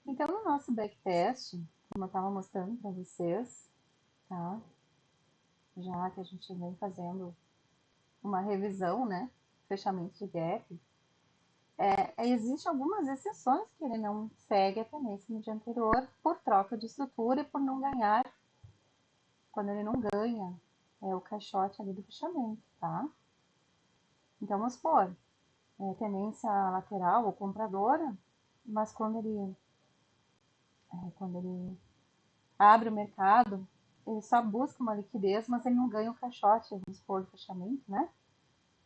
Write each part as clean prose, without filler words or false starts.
Então, no nosso backtest, como eu estava mostrando para vocês, tá? Já que a gente vem fazendo uma revisão, né? Fechamento de gap, existe algumas exceções que ele não segue a tendência no dia anterior por troca de estrutura e por não ganhar, quando ele não ganha o caixote ali do fechamento, tá? Então, vamos supor, tendência lateral ou compradora, mas quando ele abre o mercado, ele só busca uma liquidez, mas ele não ganha o caixote, vamos supor, do fechamento, né?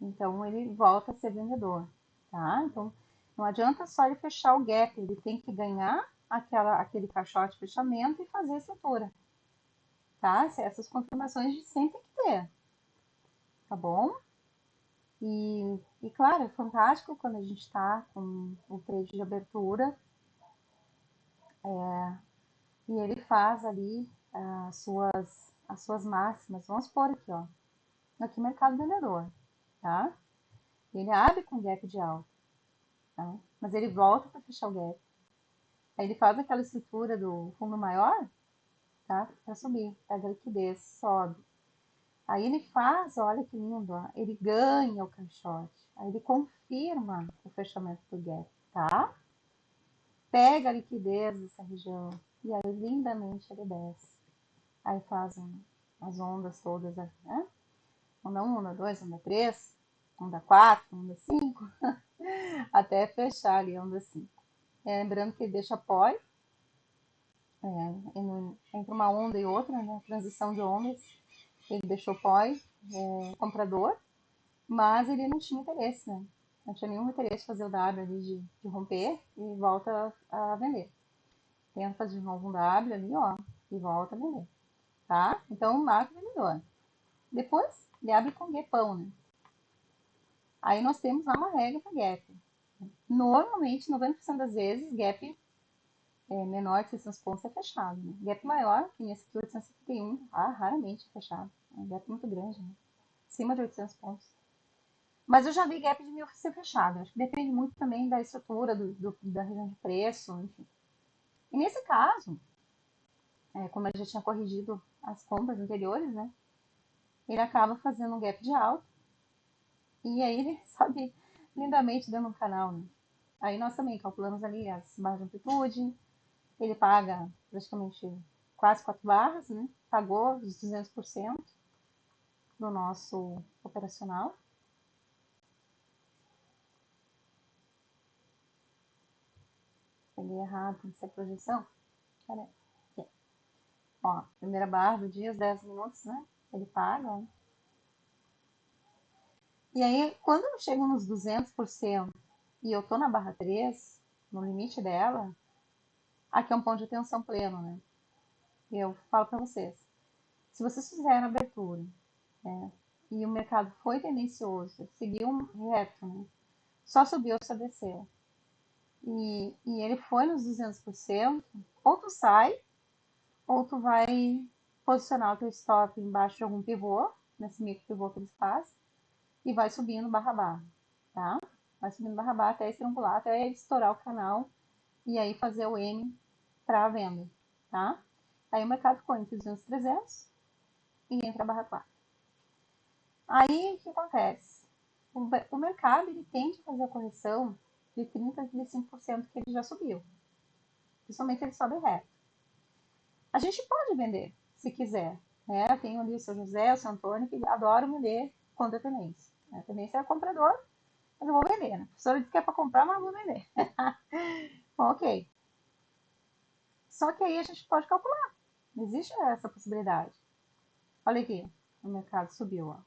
Então, ele volta a ser vendedor, tá? Então, não adianta só ele fechar o gap, ele tem que ganhar aquele caixote de fechamento e fazer a estrutura, tá? Essas confirmações a gente sempre tem que ter, tá bom? E claro, é fantástico quando a gente está com o trade de abertura e ele faz ali as suas máximas. Vamos supor aqui, ó. Aqui mercado vendedor, tá? Ele abre com gap de alta, tá? Mas ele volta para fechar o gap. Aí ele faz aquela estrutura do fundo maior, tá? Para subir, pega a liquidez, sobe. Aí ele faz, olha que lindo, ó, ele ganha o caixote. Aí ele confirma o fechamento do gap, tá? Pega a liquidez dessa região e aí lindamente ele desce. Aí faz as ondas todas, né? Onda 1, onda 2, onda 3, onda 4, onda 5, até fechar ali a onda 5. Lembrando que ele deixa pós, entre uma onda e outra, né? Transição de ondas, ele deixou pós, comprador, mas ele não tinha interesse, né? Não tinha nenhum interesse em fazer o W ali de romper e volta a vender. Tenta fazer de novo um W ali, ó, e volta a vender, tá? Então, marca o vendedor. Depois, ele abre com gapão, né? Aí nós temos lá uma regra para gap. Normalmente, 90% das vezes, gap menor que 600 pontos é fechado. Né? Gap maior, que nesse aqui 871, raramente é fechado. É um gap muito grande, né? Acima de 800 pontos. Mas eu já vi gap de 1000 ser fechado. Acho que depende muito também da estrutura, da região de preço, enfim. E nesse caso, como eu já tinha corrigido as compras anteriores, né? Ele acaba fazendo um gap de alta. E aí ele sobe lindamente dentro do canal, né? Aí nós também calculamos ali as barras de amplitude. Ele paga praticamente quase 4 barras, né? Pagou os 200% do nosso operacional. Peguei errado essa projeção. Peraí. Aqui. Ó, primeira barra do dia, os 10 minutos, né? Ele paga. Ó. E aí, quando eu chego nos 200% e eu tô na barra 3, no limite dela, aqui é um ponto de atenção pleno, né? E eu falo para vocês, se vocês fizerem abertura, né, e o mercado foi tendencioso, seguiu reto, né, só subiu, só desceu, e ele foi nos 200%, ou tu sai, ou tu vai posicionar o teu stop embaixo de algum pivô, nesse micro pivô que eles fazem, e vai subindo barra barra, tá? Vai subindo barra barra até estrangular, até estourar o canal, e aí fazer o M para a venda, tá? Aí o mercado ficou entre 200 e 300 e entra a barra 4. Aí o que acontece? O mercado ele tende a fazer a correção de 30% a 35% que ele já subiu. Principalmente ele sobe reto. A gente pode vender, se quiser. Né? Eu tenho ali o seu José, o seu Antônio, que adoram vender contra a tendência. A tendência é comprador, mas eu vou vender. Né? A professora disse que é para comprar, mas eu vou vender. Bom, ok. Só que aí a gente pode calcular. Existe essa possibilidade. Olha aqui, o mercado subiu. Ó.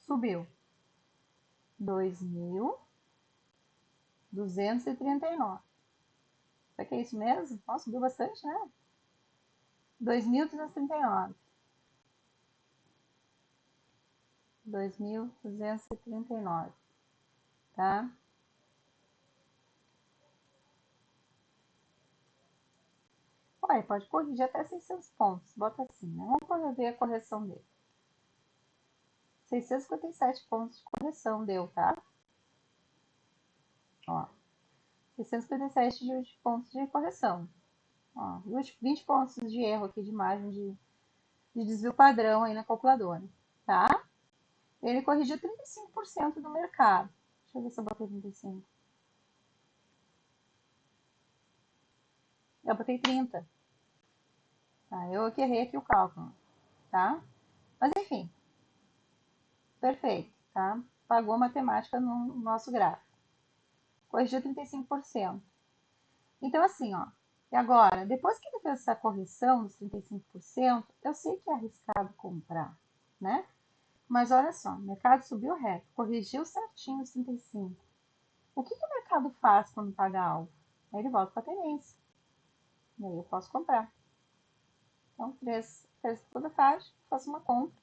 Subiu 2.239. Será que é isso mesmo? Nossa, subiu bastante, né? 2.239. 2.239, tá? Olha, pode corrigir até 600 pontos. Bota assim, né? Vamos ver a correção dele. 657 pontos de correção deu, tá? Ó. 657 de pontos de correção. Ó, 20 pontos de erro aqui de margem de desvio padrão aí na calculadora, tá? Ele corrigiu 35% do mercado. Deixa eu ver se eu botei 35. Eu botei 30. Tá? Eu que errei aqui o cálculo, tá? Mas enfim, perfeito, tá? Pagou a matemática no nosso gráfico. Corrigiu 35%. Então, assim, ó. E agora, depois que ele fez essa correção dos 35%, eu sei que é arriscado comprar, né? Mas olha só, o mercado subiu reto, corrigiu certinho os 35. O que o mercado faz quando paga alvo? Aí ele volta para a tendência. E aí eu posso comprar. Então, fez toda a taxa, faço uma compra.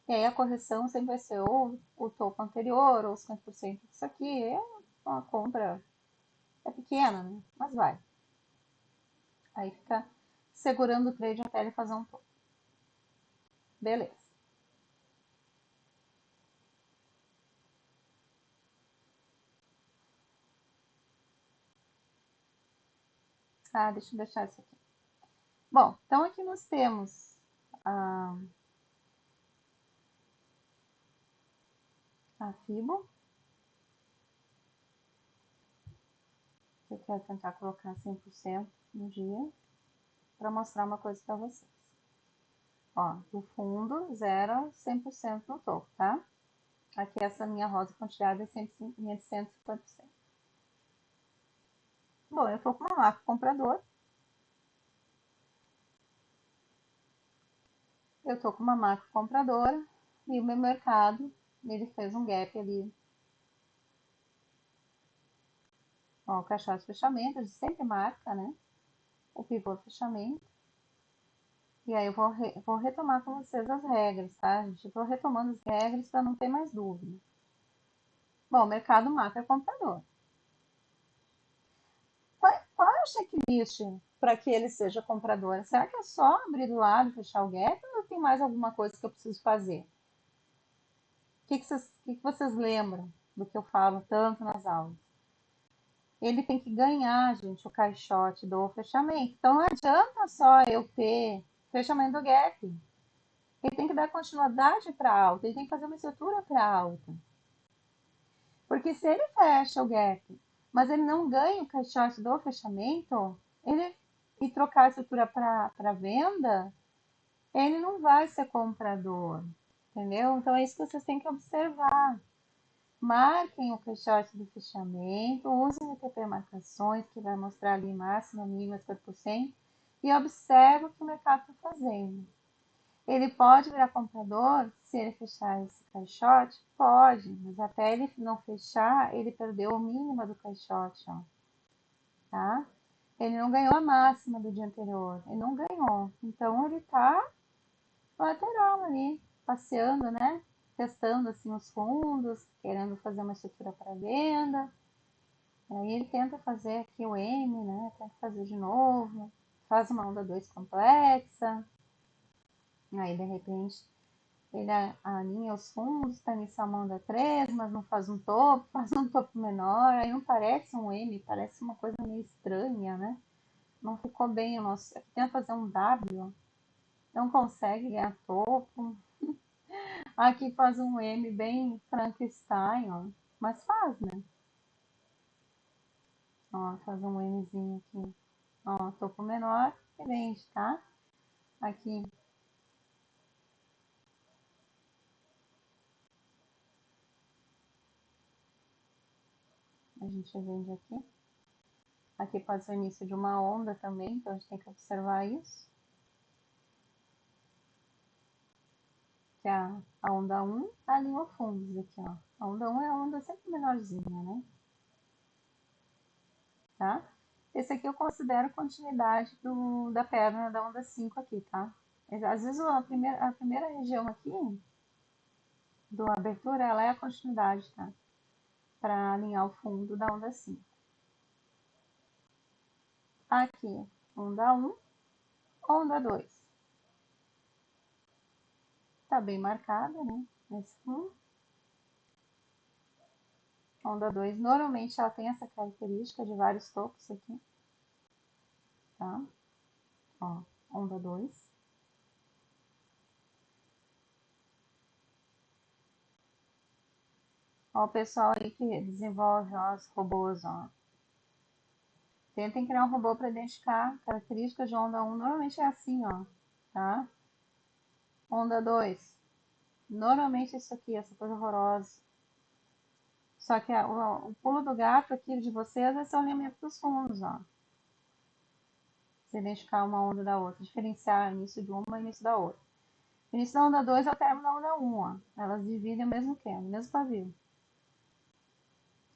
E aí a correção sempre vai ser ou o topo anterior, ou 50% disso aqui. É uma compra, é pequena, né? Mas vai. Aí fica segurando o trade até ele fazer um topo. Beleza. Ah, deixa eu deixar isso aqui. Bom, então aqui nós temos a FIBO. Eu quero tentar colocar 100% no dia para mostrar uma coisa para vocês. Ó, do fundo, 0 a 100% no topo, tá? Aqui essa minha rosa pontilhada é 150%. Bom, eu tô com uma marca comprador. Eu tô com uma marca compradora e o meu mercado, ele fez um gap ali. Ó, o caixote de fechamento, a gente sempre marca, né? O pivô de fechamento. E aí eu vou retomar com vocês as regras, tá, gente? Eu tô retomando as regras para não ter mais dúvida. Bom, o mercado marca comprador. Qual é o checklist para que ele seja comprador? Será que é só abrir do lado e fechar o gap ou tem mais alguma coisa que eu preciso fazer? Que vocês lembram do que eu falo tanto nas aulas? Ele tem que ganhar, gente, o caixote do fechamento. Então não adianta só eu ter fechamento do gap. Ele tem que dar continuidade para alta, ele tem que fazer uma estrutura para alta. Porque se ele fecha o gap, mas ele não ganha o caixote do fechamento, e trocar a estrutura para venda, ele não vai ser comprador, entendeu? Então é isso que vocês têm que observar. Marquem o caixote do fechamento, usem o TP marcações, que vai mostrar ali máxima, mínima, 50%, e observe o que o mercado está fazendo. Ele pode virar comprador se ele fechar esse caixote? Pode, mas até ele não fechar, ele perdeu o mínimo do caixote, ó, tá? Ele não ganhou a máxima do dia anterior, ele não ganhou. Então ele tá lateral ali, passeando, né? Testando assim os fundos, querendo fazer uma estrutura para venda. Aí ele tenta fazer aqui o M, né? Tenta fazer de novo, faz uma onda 2 complexa. Aí de repente ele alinha os fundos para iniciar uma onda 3, mas não faz um topo, faz um topo menor, aí não parece um M, parece uma coisa meio estranha, né? Não ficou bem o nosso. Aqui tenta fazer um W, não consegue ganhar topo. Aqui faz um M bem Frankenstein, ó. Mas faz, né? Ó, faz um Mzinho aqui. Ó, topo menor, diferente, tá? Aqui. A gente vende aqui. Aqui pode ser o início de uma onda também, então a gente tem que observar isso. Que é a onda 1 alinhou fundos aqui, ó. A onda 1 é a onda sempre menorzinha, né? Tá? Esse aqui eu considero continuidade da perna da onda 5 aqui, tá? Às vezes a primeira região aqui do abertura, ela é a continuidade, tá? Para alinhar o fundo da onda 5. Aqui, onda 1, onda 2. Tá bem marcada, né? Esse 1. Onda 2, normalmente ela tem essa característica de vários tocos aqui, tá? Ó, onda 2. Ó, o pessoal aí que desenvolve ó, os robôs, ó. Tentem criar um robô para identificar características de onda 1. Normalmente é assim, ó, tá? Onda 2. Normalmente isso aqui, essa coisa horrorosa. Só que o pulo do gato aqui de vocês é esse alinhamento dos fundos, ó. Você identificar uma onda da outra, diferenciar início de uma e início da outra. O início da onda 2 é o término da onda 1, ó. Elas dividem o mesmo queno, o mesmo pavio.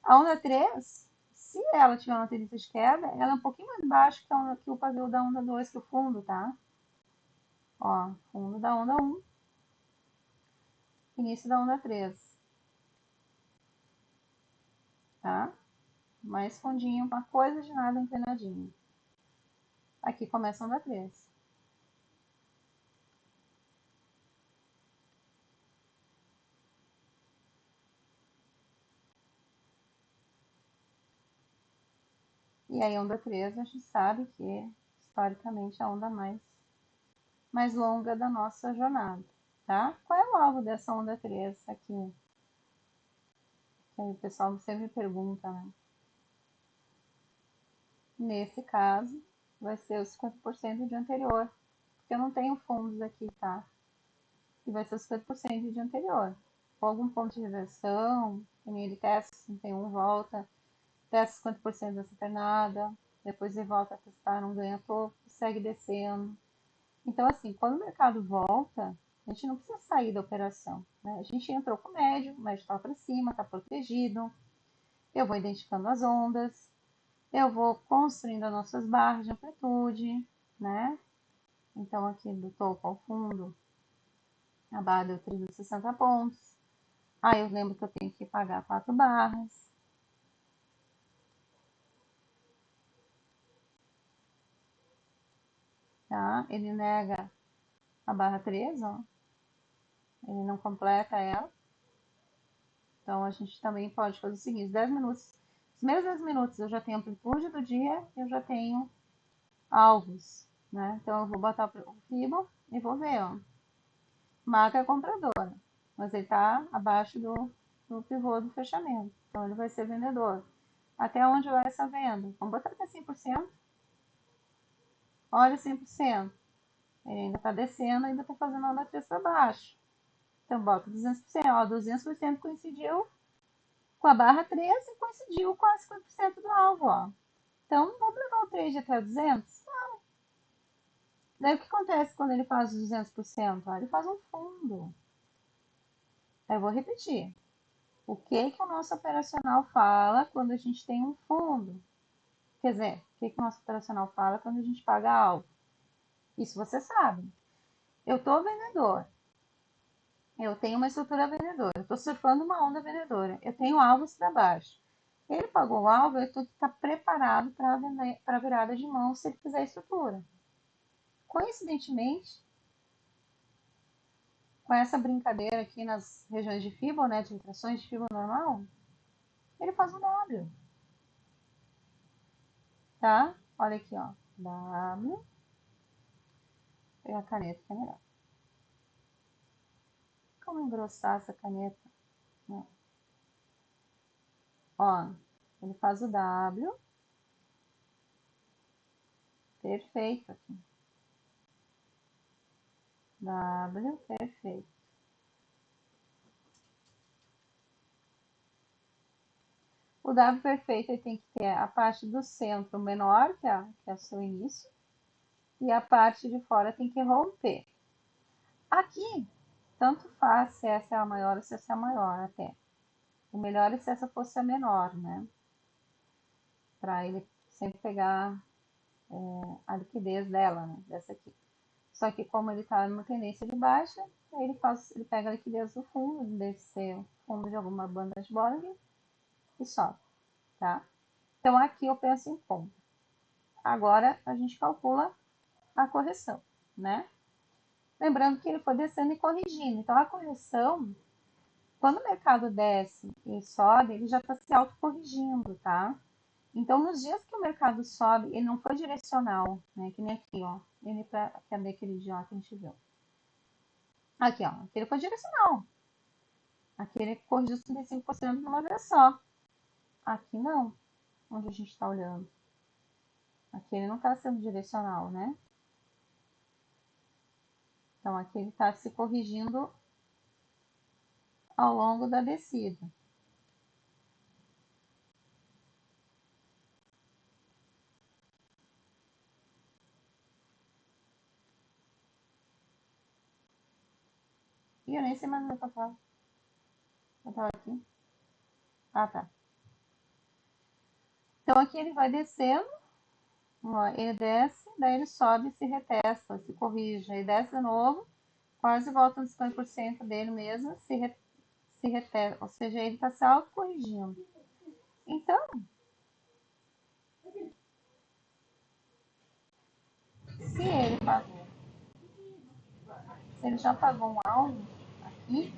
A onda 3, se ela tiver uma tendência de queda, ela é um pouquinho mais baixo que o pavio da onda 2, que é o fundo, tá? Ó, fundo da onda 1, início da onda 3, tá? Mais fundinho, uma coisa de nada inclinadinho. Aqui começa a onda 3. E aí, onda 3, a gente sabe que, historicamente, é a onda mais longa da nossa jornada, tá? Qual é o alvo dessa onda 3 aqui? Que aí o pessoal sempre me pergunta, né? Nesse caso, vai ser os 50% de anterior, porque eu não tenho fundos aqui, tá? E vai ser os 50% de dia anterior. Com algum ponto de reversão, que nem ele testa 61, volta, testa 50% dessa pernada, depois ele volta a testar, não ganha topo, segue descendo. Então, assim, quando o mercado volta, a gente não precisa sair da operação, né? A gente entrou com o médio está para cima, está protegido. Eu vou identificando as ondas, eu vou construindo as nossas barras de amplitude, né? Então, aqui do topo ao fundo, a barra deu 360 pontos. Aí eu lembro que eu tenho que pagar 4 barras. Tá? Ele nega a barra 3, ó. Ele não completa ela. Então, a gente também pode fazer o seguinte, 10 minutos. Os primeiros 10 minutos eu já tenho amplitude do dia, eu já tenho alvos, né? Então, eu vou botar o FIBO e vou ver, ó. Marca compradora, mas ele está abaixo do pivô do fechamento. Então, ele vai ser vendedor. Até onde vai essa venda? Vamos botar até 100%. Olha 100%. Ele ainda está descendo, ainda está fazendo a onda 3 para baixo. Então, bota 200%. Ó, 200% coincidiu com a barra 13 e coincidiu com a 50% do alvo. Ó. Então, vamos levar o trade até 200? Não. Daí, o que acontece quando ele faz os 200%? Ó, ele faz um fundo. Aí, eu vou repetir. O que o nosso operacional fala quando a gente tem um fundo? Quer dizer, o que o nosso operacional fala quando a gente paga alvo? Isso você sabe. Eu estou vendedor. Eu tenho uma estrutura vendedora. Eu estou surfando uma onda vendedora. Eu tenho alvos para baixo. Ele pagou o alvo, eu tenho que estar preparado para a virada de mão se ele fizer a estrutura. Coincidentemente, com essa brincadeira aqui nas regiões de FIBO, né, de retrações de FIBO normal, ele faz um W. Tá? Olha aqui, ó. W. Vou pegar a caneta que é melhor. Como engrossar essa caneta? Não. Ó, ele faz o W. Perfeito aqui. W, perfeito. O W perfeito ele tem que ter a parte do centro menor, que é o seu início, e a parte de fora tem que romper. Aqui, tanto faz se essa é a maior ou se essa é a maior até. O melhor é se essa fosse a menor, né? Para ele sempre pegar a liquidez dela, né? Dessa aqui. Só que como ele está numa tendência de baixa, ele pega a liquidez do fundo, deve ser o fundo de alguma banda de Bollinger, e sobe, tá? Então aqui eu penso em compra. Agora a gente calcula a correção, né? Lembrando que ele foi descendo e corrigindo. Então a correção Quando o mercado desce e sobe, ele já está se autocorrigindo, tá? Então, nos dias que o mercado sobe, ele não foi direcional, né? Que nem aqui, ó. Ele pra, cadê aquele dia que a gente viu? Aqui, ó. Aquele foi direcional. Aquele corrigiu 35% numa vez só. Aqui não, onde a gente está olhando. Aqui ele não está sendo direcional, né? Então, aqui ele está se corrigindo ao longo da descida. E eu nem sei mais onde eu estava. Eu estava aqui. Ah, tá. Então, aqui ele vai descendo. Ó, ele desce, daí ele sobe, se retesta, se corrige. Aí desce de novo, quase volta nos 50% dele mesmo, se retesta. Ou seja, ele está se autocorrigindo. Então, se ele pagou, se ele já pagou um alvo aqui,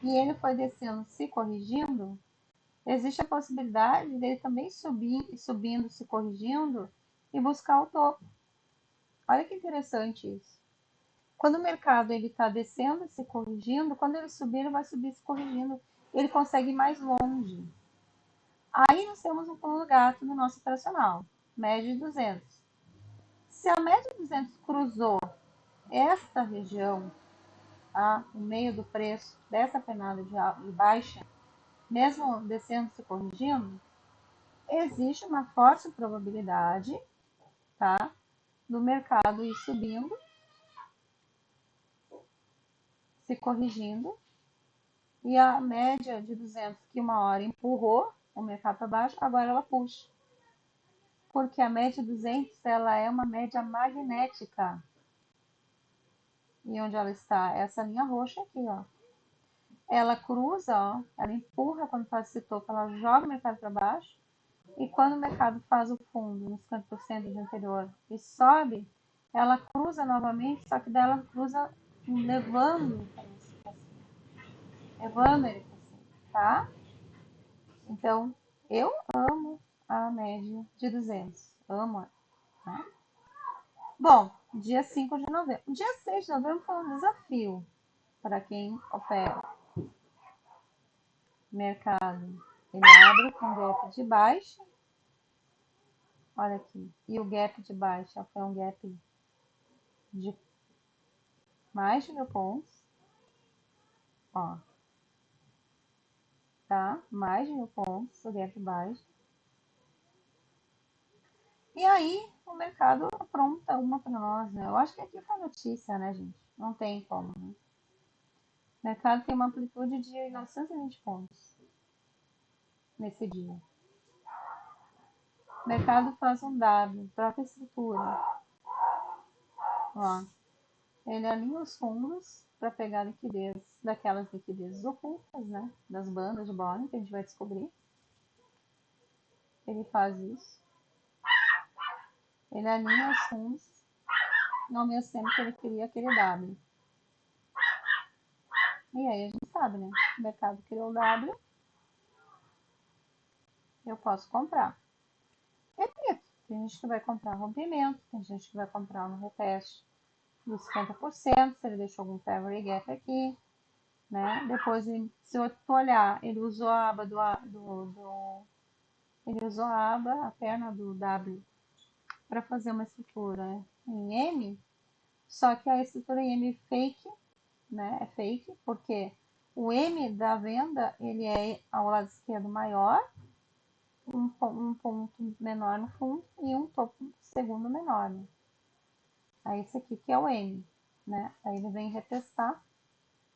e ele foi descendo, se corrigindo, existe a possibilidade dele também subir, subindo, se corrigindo e buscar o topo. Olha que interessante isso. Quando o mercado ele está descendo, se corrigindo, quando ele subir, ele vai subir se corrigindo. Ele consegue ir mais longe. Aí nós temos um pulo do gato no nosso operacional, média de 200. Se a média de 200 cruzou esta região, tá? O meio do preço dessa penada de baixa, mesmo descendo se corrigindo, existe uma forte probabilidade, tá, do mercado ir subindo, se corrigindo, e a média de 200 que uma hora empurrou o mercado para baixo, agora ela puxa. Porque a média de 200 ela é uma média magnética. E onde ela está? Essa linha roxa aqui, ó. Ela cruza, ó, ela empurra quando faz esse topo, ela joga o mercado para baixo. E quando o mercado faz o fundo nos 50% do anterior e sobe, ela cruza novamente, só que daí ela cruza levando ele para cima, tá? Então, eu amo a média de 200. Amo, tá? Bom, dia 5 de novembro. Dia 6 de novembro foi um desafio para quem opera mercado. Ele abre com gap de baixa. Olha aqui. E o gap de baixa foi um gap de mais de 1.000 pontos. Ó, tá? Mais de 1.000 pontos o gap baixo. E aí o mercado apronta uma para nós, né? Eu acho que aqui foi notícia, né, gente? Não tem como, né? O mercado tem uma amplitude de 920 pontos nesse dia. O mercado faz um W, troca estrutura. Ó, ele alinha os fundos para pegar liquidez, daquelas liquidezes ocultas, né? Das bandas de Bollinger, que a gente vai descobrir. Ele faz isso. Ele alinha os fundos ao mesmo tempo que ele cria aquele W. E aí a gente sabe, né? O mercado criou o W, eu posso comprar. Repito, tem gente que vai comprar rompimento, tem gente que vai comprar no reteste dos 50%, se ele deixou algum favorite gap aqui, né? Depois, se eu olhar, ele usou a aba ele usou a aba, a perna do W para fazer uma estrutura, né, em M, só que a estrutura em M fake, né? É fake, porque o M da venda ele é ao lado esquerdo maior, um ponto menor no fundo e um topo segundo menor, né? Aí esse aqui que é o M, né? Aí ele vem retestar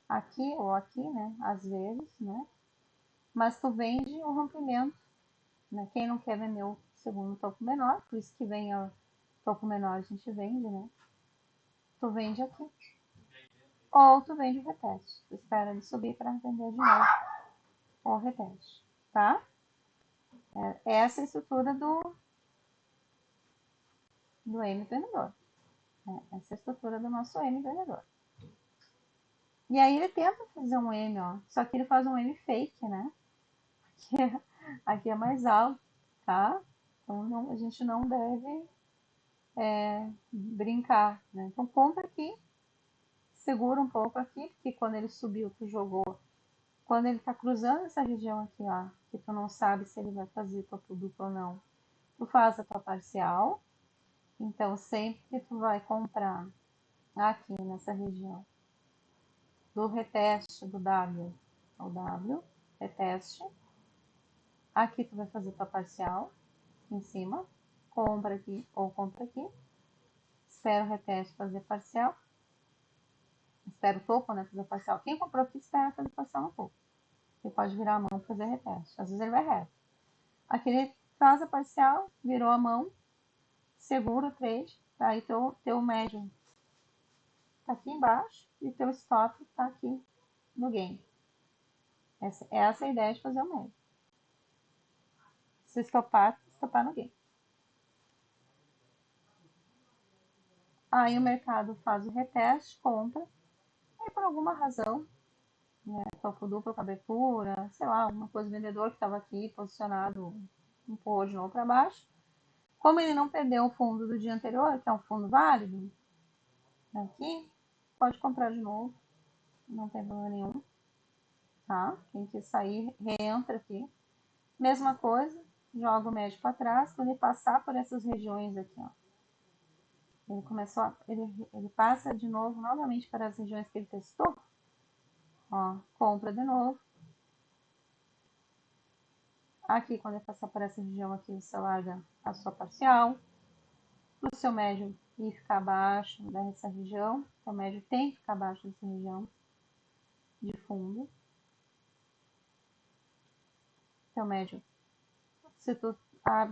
aqui ou aqui, né? Às vezes, né? Mas tu vende um rompimento, né? Quem não quer vender o segundo topo menor, por isso que vem o topo menor a gente vende, né? Tu vende aqui. Ou tu vende o reteste. Tu espera ele subir para vender de novo o reteste, tá? Essa é a estrutura do M vendedor. Essa é a estrutura do nosso M vendedor. E aí ele tenta fazer um M, ó. Só que ele faz um M fake, né? Aqui é mais alto, tá? Então a gente não deve brincar, né? Então conta aqui, segura um pouco aqui, porque quando ele subiu, tu jogou. Quando ele tá cruzando essa região aqui, ó, que tu não sabe se ele vai fazer tua dupla ou não, tu faz a tua parcial. Então sempre que tu vai comprar aqui nessa região do reteste do W ao W, reteste, aqui tu vai fazer tua parcial em cima, compra aqui ou compra aqui, espera o reteste fazer parcial, espera o topo, né, fazer parcial. Quem comprou aqui espera fazer parcial no topo. Ele pode virar a mão para fazer reteste. Às vezes ele vai reto. Aqui ele faz a parcial, virou a mão, segura o trade, aí teu médio tá aqui embaixo e teu stop tá aqui no game. Essa é a ideia de fazer o médio. Se estopar no game. Aí o mercado faz o reteste, compra, e por alguma razão, né, topo duplo, cobertura, sei lá, alguma coisa, o vendedor que estava aqui posicionado um pouco de novo para baixo. Como ele não perdeu o fundo do dia anterior, que é um fundo válido, aqui, pode comprar de novo, não tem problema nenhum, tá? Quem quis sair, reentra aqui. Mesma coisa, joga o médio para trás, quando ele passar por essas regiões aqui, ó. Ele passa de novo, novamente para as regiões que ele testou, ó, compra de novo. Aqui, quando ele passar por essa região aqui, você larga a sua parcial. Para o seu médio ir ficar abaixo dessa região, o médio tem que ficar abaixo dessa região de fundo. Seu médio, se tu,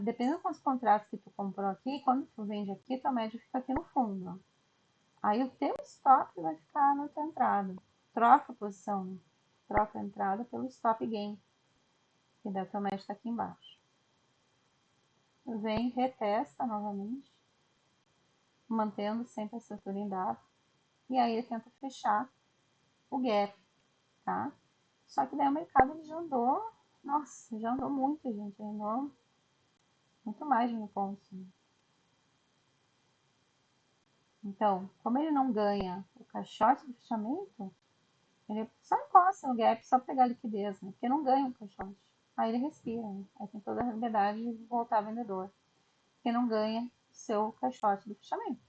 dependendo dos contratos que tu comprou aqui, quando tu vende aqui, teu médio fica aqui no fundo. Ó. Aí o teu stop vai ficar na tua entrada. Troca a posição, né? Troca a entrada pelo stop gain. Que daí o teu médio está aqui embaixo. Vem, retesta novamente, mantendo sempre a estrutura em W. E aí ele tenta fechar o gap, tá? Só que daí o mercado ele já andou, nossa, já andou muito, gente, andou muito mais de 1.000 pontos. Né? Então, como ele não ganha o caixote do fechamento, ele só encosta no gap, só pegar a liquidez, né? Porque não ganha o caixote. Aí ele respira, né? Aí tem toda a liberdade de voltar vendedor. Porque não ganha o seu caixote do fechamento.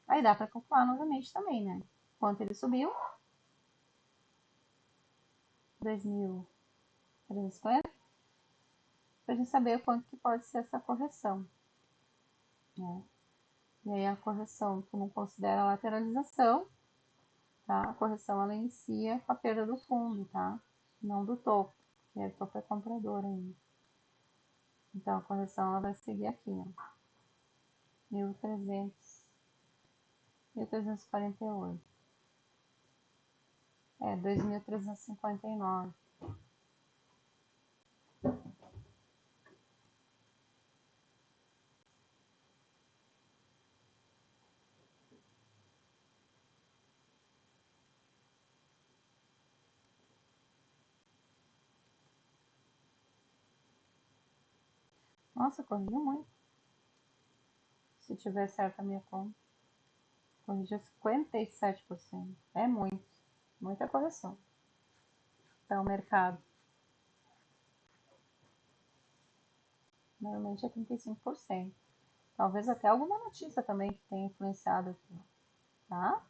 Aí dá para calcular novamente também, né? Quanto ele subiu? 2.350. Para a gente saber quanto que pode ser essa correção. Né? E aí a correção, tu não considera a lateralização, tá? A correção ela inicia com a perda do fundo, tá? Não do topo, que o topo é comprador ainda. Então a correção ela vai seguir aqui, ó. 1.348. 2.359. Nossa, corrigiu muito. Se tiver certo a minha conta. Corrigiu 57%. É muito. Muita correção. Então, o mercado. Normalmente é 35%. Talvez até alguma notícia também que tenha influenciado aqui. Tá?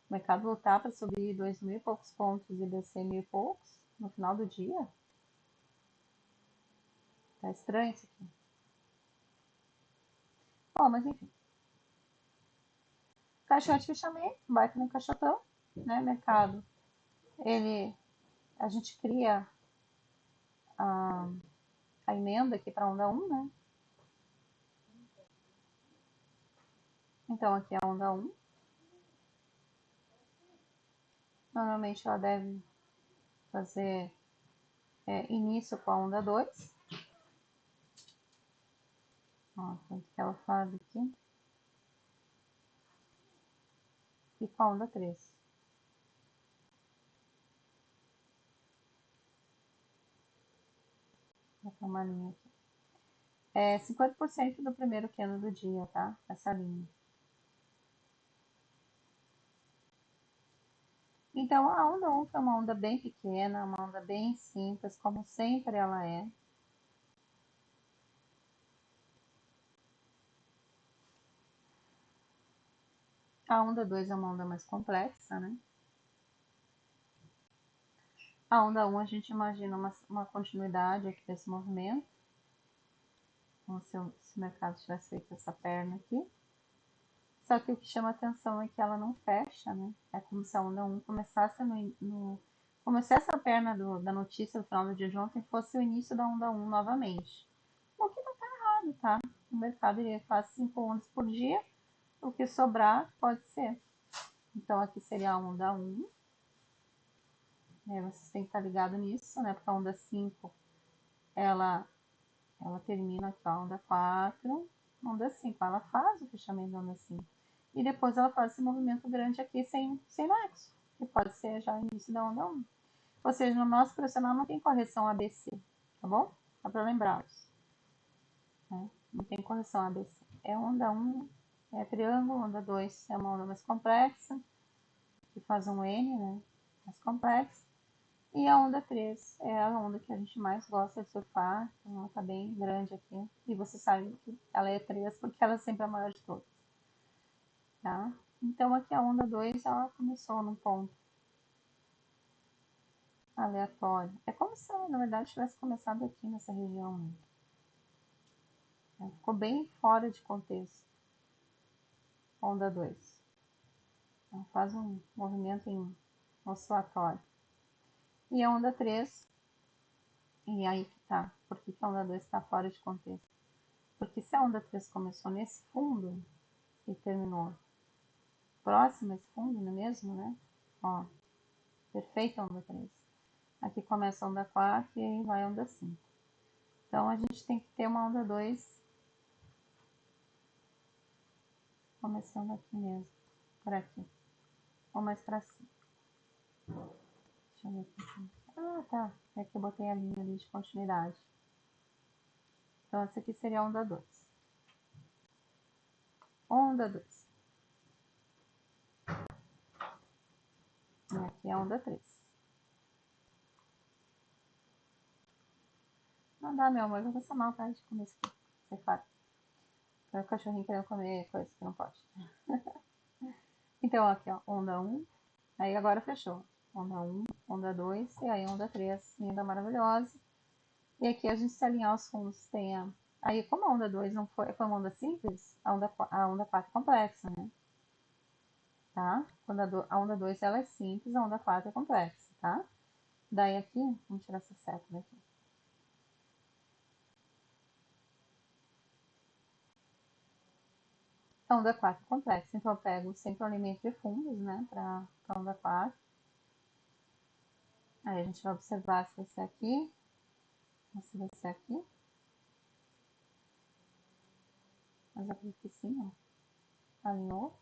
O mercado voltar para subir 2.000 e poucos pontos e descer 1.000 e poucos no final do dia. Tá estranho isso aqui. Bom, mas enfim. Caixote de fechamento, baita no caixotão, né? Mercado. A gente cria a emenda aqui para onda 1, né? Então aqui é a onda 1. Normalmente ela deve fazer início com a onda 2. Ó, quanto que ela faz aqui. E com a onda 3. botar uma linha aqui. É 50% do primeiro candle do dia, tá? Essa linha. Então, a onda 1 foi uma onda bem pequena, uma onda bem simples, como sempre ela é. A onda 2 é uma onda mais complexa, né? A onda 1 a gente imagina uma continuidade aqui desse movimento. Como se o mercado tivesse feito essa perna aqui. Só que o que chama atenção é que ela não fecha, né? É como se a onda 1 começasse como se essa perna da notícia do final do dia de ontem fosse o início da onda 1 novamente. O que não tá errado, tá? O mercado iria quase 5 ondas por dia. O que sobrar pode ser. Então aqui seria a onda 1. Vocês têm que estar ligados nisso, né? Porque a onda 5, ela termina aqui, a onda 4, onda 5. Ela faz o fechamento da onda 5. E depois ela faz esse movimento grande aqui sem nexo, que pode ser já o início da onda 1. Ou seja, no nosso profissional não tem correção ABC, tá bom? Só para lembrá-los. Né? Não tem correção ABC. É onda 1, é triângulo, onda 2 é uma onda mais complexa, que faz um N, né? Mais complexo. E a onda 3 é a onda que a gente mais gosta de surfar, então ela tá bem grande aqui. E você sabe que ela é 3 porque ela é sempre a maior de todas. Tá? Então aqui a onda 2 ela começou num ponto aleatório. É como se ela, na verdade, tivesse começado aqui nessa região. Né? Ficou bem fora de contexto. Onda 2. Então, faz um movimento em oscilatório. E a onda 3, e aí que tá. Por que a onda 2 está fora de contexto? Porque se a onda 3 começou nesse fundo e terminou próximo a esse fundo, não é mesmo, né? Ó, perfeita a onda 3. Aqui começa a onda 4 e aí vai a onda 5. Então, a gente tem que ter uma onda 2 começando aqui mesmo, por aqui. Ou mais pra cima. Deixa eu ver aqui. Ah, tá. É que eu botei a linha ali de continuidade. Então, essa aqui seria a onda 2. Onda 2. E aqui é a onda 3. Não dá, meu amor. Eu vou passar mal, tá? De comer isso aqui. Sai fora. É o cachorrinho querendo comer coisa que não pode. Então, aqui, ó. Onda 1. Aí agora fechou. Onda 1, onda 2 e aí onda 3. Linda, maravilhosa. E aqui a gente se alinhar os fundos tem a... Aí, como a onda 2 não foi uma onda simples, a onda 4 é complexa, né? Tá? Quando a onda 2 ela é simples, a onda 4 é complexa, tá? Daí aqui, vamos tirar essa seta daqui. A onda 4 é complexa, então eu pego sempre o alimento de fundos, né? Pra onda 4. Aí a gente vai observar se vai ser aqui, se vai ser aqui. Mas aqui que sim, ó. Alinhou.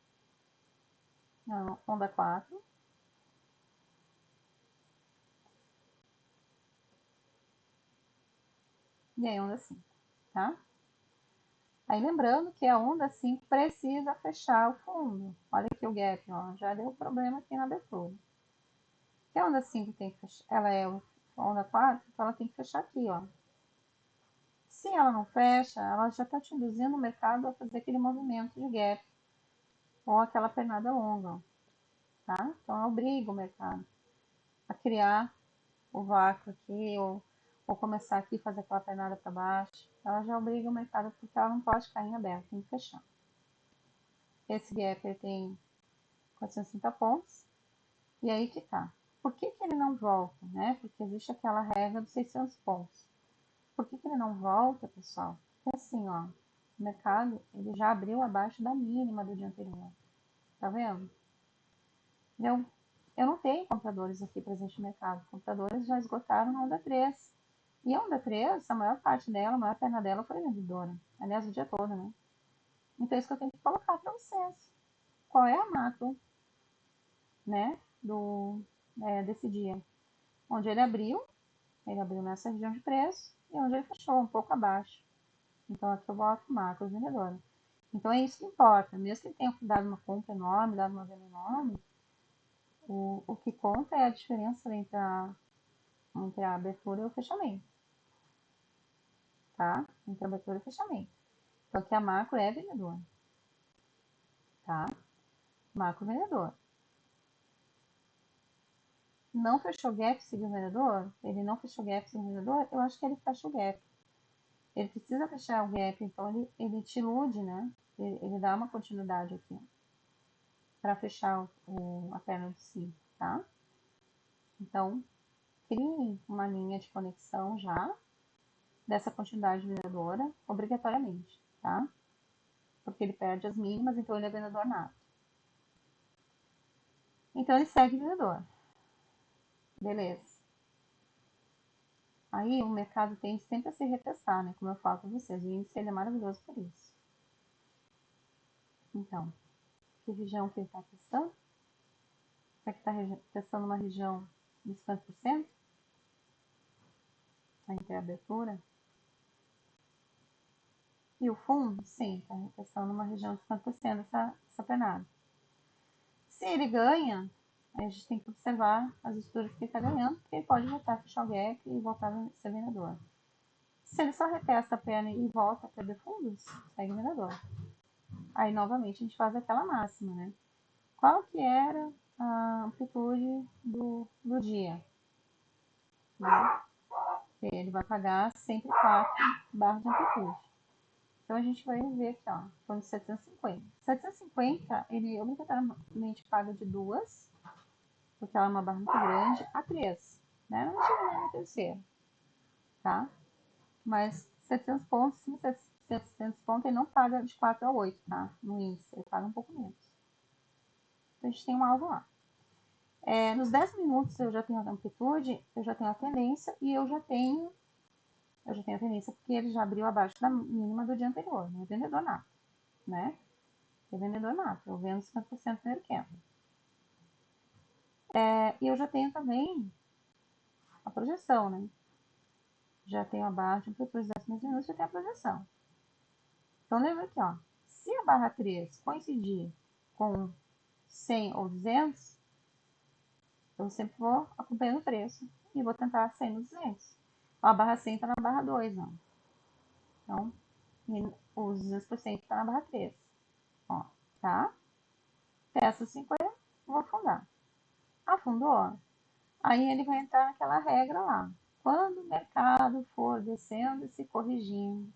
Não, onda 4. E aí onda 5, tá? Aí lembrando que a onda 5 precisa fechar o fundo. Olha aqui o gap, ó, já deu problema aqui na abertura. Que a onda 5 tem que fechar, ela é a onda 4, então ela tem que fechar aqui, ó. Se ela não fecha, ela já está te induzindo o mercado a fazer aquele movimento de gap ou aquela pernada longa, ó, tá? Então ela obriga o mercado a criar o vácuo aqui ou começar aqui e fazer aquela pernada para baixo. Ela já obriga o mercado porque ela não pode cair em aberto, tem que fechar. Esse gap tem 430 pontos. E aí que tá. Por que ele não volta, né? Porque existe aquela regra dos 600 pontos. Por que ele não volta, pessoal? Porque assim, ó, o mercado ele já abriu abaixo da mínima do dia anterior. Tá vendo? Eu não tenho compradores aqui presentes no mercado. Compradores já esgotaram na onda 3. E a onda 3, a maior parte dela, a maior perna dela foi vendedora. Aliás, o dia todo, né? Então, é isso que eu tenho que colocar para vocês. Qual é a macro, né, desse dia? Onde ele abriu nessa região de preço, e onde ele fechou, um pouco abaixo. Então aqui eu boto macro vendedora. Então é isso que importa. Mesmo que ele tenha dado uma compra enorme, dado uma venda enorme, o que conta é a diferença entre a abertura e o fechamento. Tá? Entre a abertura e o fechamento. Então aqui a macro é vendedora. Tá? Macro vendedor. Não fechou gap, seguiu o vendedor? Ele não fechou gap, seguiu o vendedor? Eu acho que ele fecha o gap. Ele precisa fechar o gap, então ele te ilude, né? Ele dá uma continuidade aqui para fechar a perna de cima, tá? Então, crie uma linha de conexão já dessa continuidade vendedora, obrigatoriamente, tá? Porque ele perde as mínimas, então ele é vendedor nato. Então, ele segue vendedor. Beleza. Aí, o mercado tende sempre a se retestar, né? Como eu falo para vocês, o índice ele é maravilhoso por isso. Então, que região que ele está testando? Será que está testando uma região de 50%? Entre a abertura e o fundo? Sim, está testando uma região de 50% essa penada. Se ele ganha, aí a gente tem que observar as estruturas que ele está ganhando, porque ele pode voltar a fechar o gap e voltar a ser vendedor. Se ele só retesta a perna e volta a perder fundos, segue vendedor. Aí, novamente, a gente faz aquela máxima, né? Qual que era a amplitude do dia? Né? Ele vai pagar sempre 4 barras de amplitude. Então, a gente vai ver aqui, ó, falando de 750. 750, ele obrigatoriamente paga de 2, porque ela é uma barra muito grande, a 3. Né? Não chega nem na terceira, tá? Mas 700 pontos, sim, 700 pontos, ele não paga de 4 a 8, tá? No índice, ele paga um pouco menos. Então, a gente tem um alvo lá. Nos 10 minutos eu já tenho a amplitude, eu já tenho a tendência e eu já tenho a tendência porque ele já abriu abaixo da mínima do dia anterior, não é vendedor nato, né? É vendedor nato, eu vendo 50% primeiro candle. E eu já tenho também a projeção, né? Já tenho a barra de amplitude dos 10 minutos, já tenho a projeção. Então lembra aqui, ó, se a barra 3 coincidir com 100 ou 200, eu sempre vou acompanhando o preço e vou tentar 100 no 200. A barra 100 está na barra 2, não. Então, os 200% está na barra 3. Ó, tá? Testa 50, vou afundar. Afundou, aí ele vai entrar naquela regra lá. Quando o mercado for descendo e se corrigindo,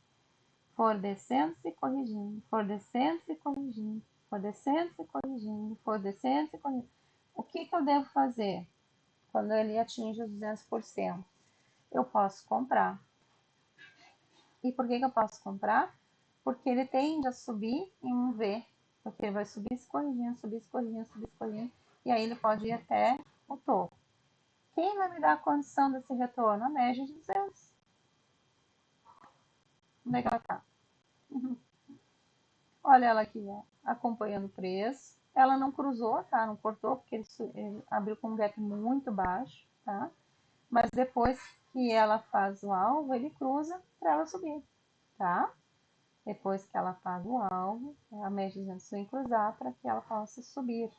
for descendo e se corrigindo, for descendo e se corrigindo, for descendo e se corrigindo, for descendo e se corrigindo, o que eu devo fazer quando ele atinge os 200%? Eu posso comprar. E por que eu posso comprar? Porque ele tende a subir em um V, porque ele vai subir se corrigindo, subir se corrigindo, subir se corrigindo, e aí ele pode ir até o topo. Quem vai me dar a condição desse retorno? A média de 200. Onde é que ela está? Olha ela aqui, ó, acompanhando o preço. Ela não cruzou, tá? Não cortou, porque ele abriu com um gap muito baixo, tá? Mas depois que ela faz o alvo, ele cruza para ela subir, tá? Depois que ela faz o alvo, a média de 200 vem cruzar para que ela possa subir,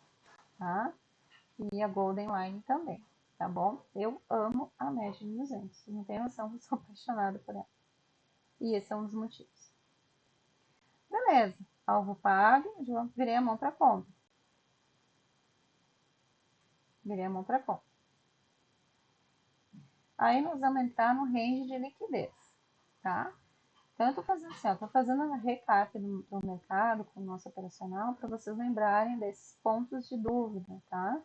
tá? E a Golden Line também, tá bom? Eu amo a média de 200. Não tem noção, eu sou apaixonada por ela. E esse é um dos motivos. Beleza. Alvo pago, eu virei a mão para compra. Virei a mão para compra. Aí nós vamos entrar no range de liquidez, tá? Então, eu tô fazendo assim, ó, tô fazendo um recap do mercado com o nosso operacional para vocês lembrarem desses pontos de dúvida, tá?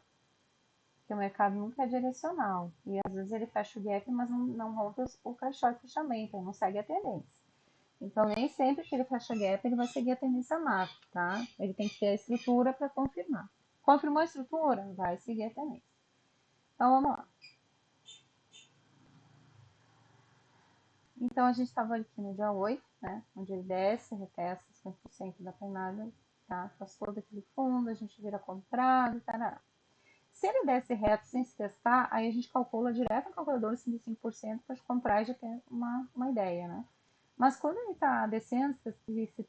Que o mercado nunca é direcional. E às vezes ele fecha o gap, mas não rompe o caixão de fechamento, ele não segue a tendência. Então, nem sempre que ele fecha gap, ele vai seguir a tendência macro, tá? Ele tem que ter a estrutura para confirmar. Confirmou a estrutura? Vai seguir a tendência. Então, vamos lá. Então, a gente estava aqui no dia 8, né? Onde ele desce, retesta 50% da penada, tá? Faz todo aquele fundo, a gente vira comprado, tarará. Se ele desce reto sem se testar, aí a gente calcula direto no calculador os 35% para comprar e já ter uma ideia, né? Mas quando ele está descendo, se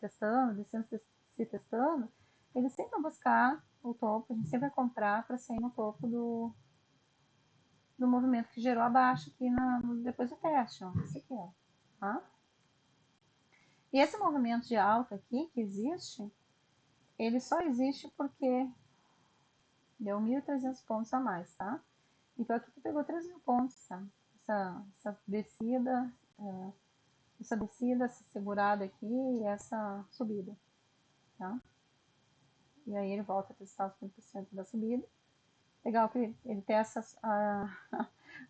testando, descendo, se testando, ele sempre vai buscar o topo, a gente sempre vai comprar para sair no topo do movimento que gerou abaixo aqui depois do teste, ó. Esse aqui, ó. Tá? E esse movimento de alta aqui que existe, ele só existe porque deu 1.300 pontos a mais, tá? Então aqui tu pegou 3.000 pontos, tá? Essa descida, essa segurada aqui e essa subida, tá? E aí ele volta a testar os 30% da subida. Legal que ele testa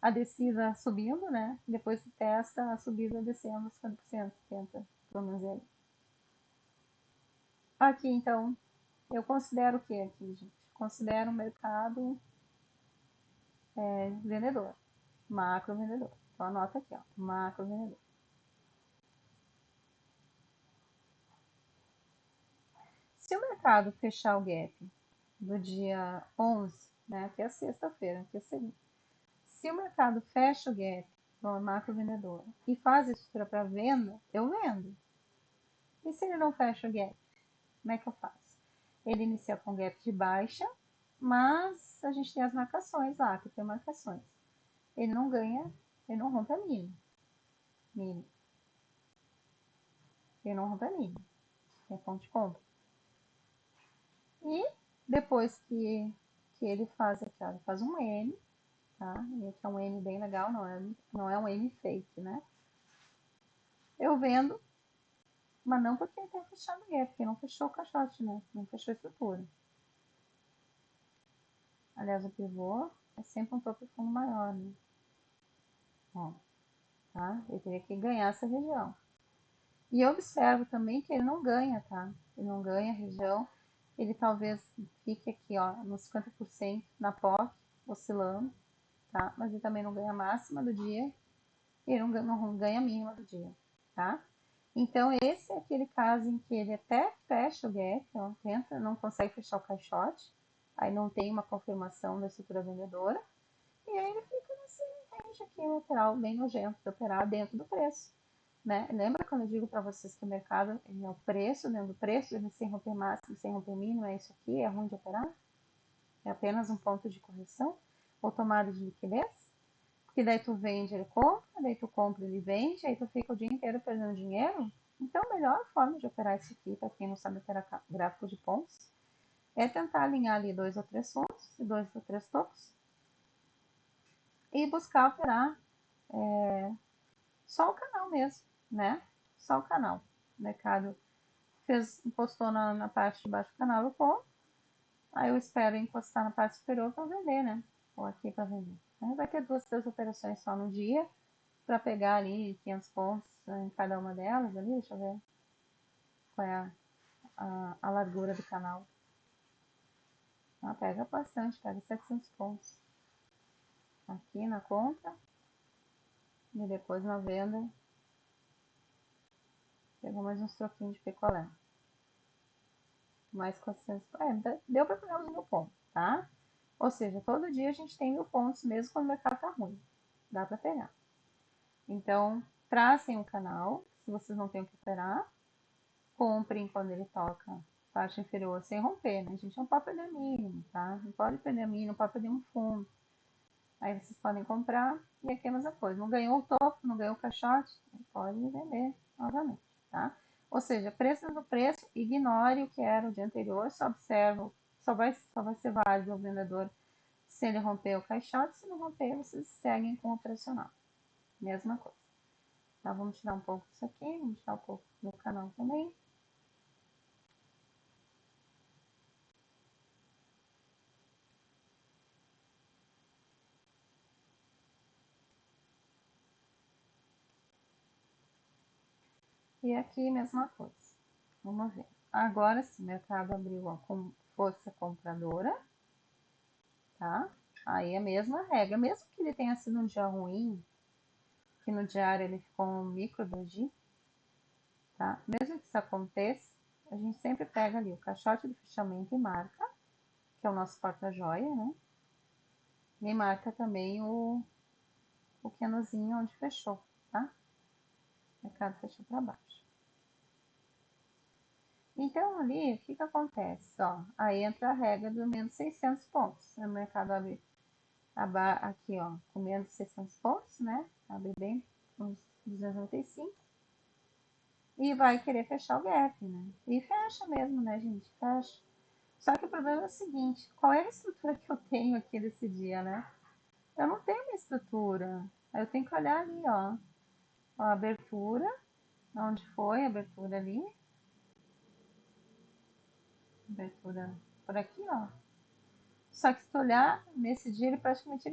a descida subindo, né? Depois testa a subida descendo 50%, tenta pelo menos ele. Aqui, então, eu considero o que aqui, gente? Considero um mercado vendedor, macro vendedor. Então anota aqui, ó, macro vendedor. Se o mercado fechar o gap do dia 11, né, que é sexta-feira, que é segunda, se o mercado fecha o gap no macro vendedor e faz a estrutura para venda, eu vendo. E se ele não fecha o gap, como é que eu faço? Ele inicia com gap de baixa, mas a gente tem as marcações lá, que tem marcações. Ele não ganha, ele não rompe a mínima. Ele não rompe a mínima. Tem ponto de compra. E depois que ele faz aqui, ó, ele faz um M, tá? E aqui é um M bem legal, não é um M fake, né? Eu vendo, mas não porque ele tem fechado o gap, porque não fechou o caixote, né? Não fechou a estrutura. Aliás, o pivô é sempre um topo de fundo maior, né? Ó, tá? Ele teria que ganhar essa região. E eu observo também que ele não ganha, tá? Ele não ganha a região. Ele talvez fique aqui, ó, nos 50% na POC, oscilando, tá? Mas ele também não ganha a máxima do dia e ele não ganha a mínima do dia, tá? Então, esse é aquele caso em que ele até fecha o gap, ó, tenta, não consegue fechar o caixote, aí não tem uma confirmação da estrutura vendedora, e aí ele fica nesse range aqui lateral, bem nojento, de operar dentro do preço. Né? Lembra quando eu digo para vocês que o mercado ele é o preço, dentro do preço, ele sem romper máximo, sem romper mínimo, é isso aqui, é ruim de operar? É apenas um ponto de correção? Ou tomada de liquidez? Porque daí tu vende, ele compra, daí tu compra, ele vende, aí tu fica o dia inteiro perdendo dinheiro. Então, a melhor forma de operar isso aqui, para quem não sabe operar gráfico de pontos, é tentar alinhar ali 2 ou 3 pontos, 2 ou 3 topos, e buscar operar só o canal mesmo, né? Só o canal. O mercado encostou na parte de baixo do canal, eu compro. Aí eu espero encostar na parte superior para vender, né? Ou aqui para vender. Aí vai ter 2, 3 operações só no dia para pegar ali 500 pontos em cada uma delas ali. Deixa eu ver qual é a largura do canal. Ah, pega bastante, pega 700 pontos. Aqui na compra e depois na venda. Pegou mais uns troquinhos de picolé. Mais 400. Deu para pegar os 1.000 pontos, tá? Ou seja, todo dia a gente tem 1.000 pontos, mesmo quando o mercado tá ruim. Dá para pegar. Então, tracem um canal, se vocês não têm o que operar. Comprem quando ele toca faixa inferior sem romper, né? A gente não pode perder mínimo, tá? Não pode perder mínimo, não pode perder um fundo. Aí vocês podem comprar e aqui é a mesma coisa. Não ganhou o topo, não ganhou o caixote, pode vender novamente, tá? Ou seja, preço do preço, ignore o que era o dia anterior, só observa, só vai ser válido o vendedor se ele romper o caixote, se não romper, vocês seguem com o operacional. Mesma coisa. Tá, vamos tirar um pouco disso aqui, vamos tirar um pouco do canal também. E aqui, mesma coisa. Vamos ver. Agora sim, o mercado abriu ó, com força compradora, tá? Aí a mesma regra, mesmo que ele tenha sido um dia ruim, que no diário ele ficou um micro doji, tá? Mesmo que isso aconteça, a gente sempre pega ali o caixote do fechamento e marca, que é o nosso porta-joia, né? Me marca também o canozinho onde fechou, tá? O mercado fechou para baixo. Então, ali, o que que acontece? Ó, aí entra a regra do menos 600 pontos. O mercado abre aqui, ó, com menos 600 pontos, né? Abre bem uns 295 e vai querer fechar o gap, né? E fecha mesmo, né, gente? Fecha. Só que o problema é o seguinte, qual é a estrutura que eu tenho aqui desse dia, né? Eu não tenho uma estrutura. Eu tenho que olhar ali, ó. A abertura, onde foi a abertura ali. Abertura por aqui, ó. Só que se tu olhar, nesse dia ele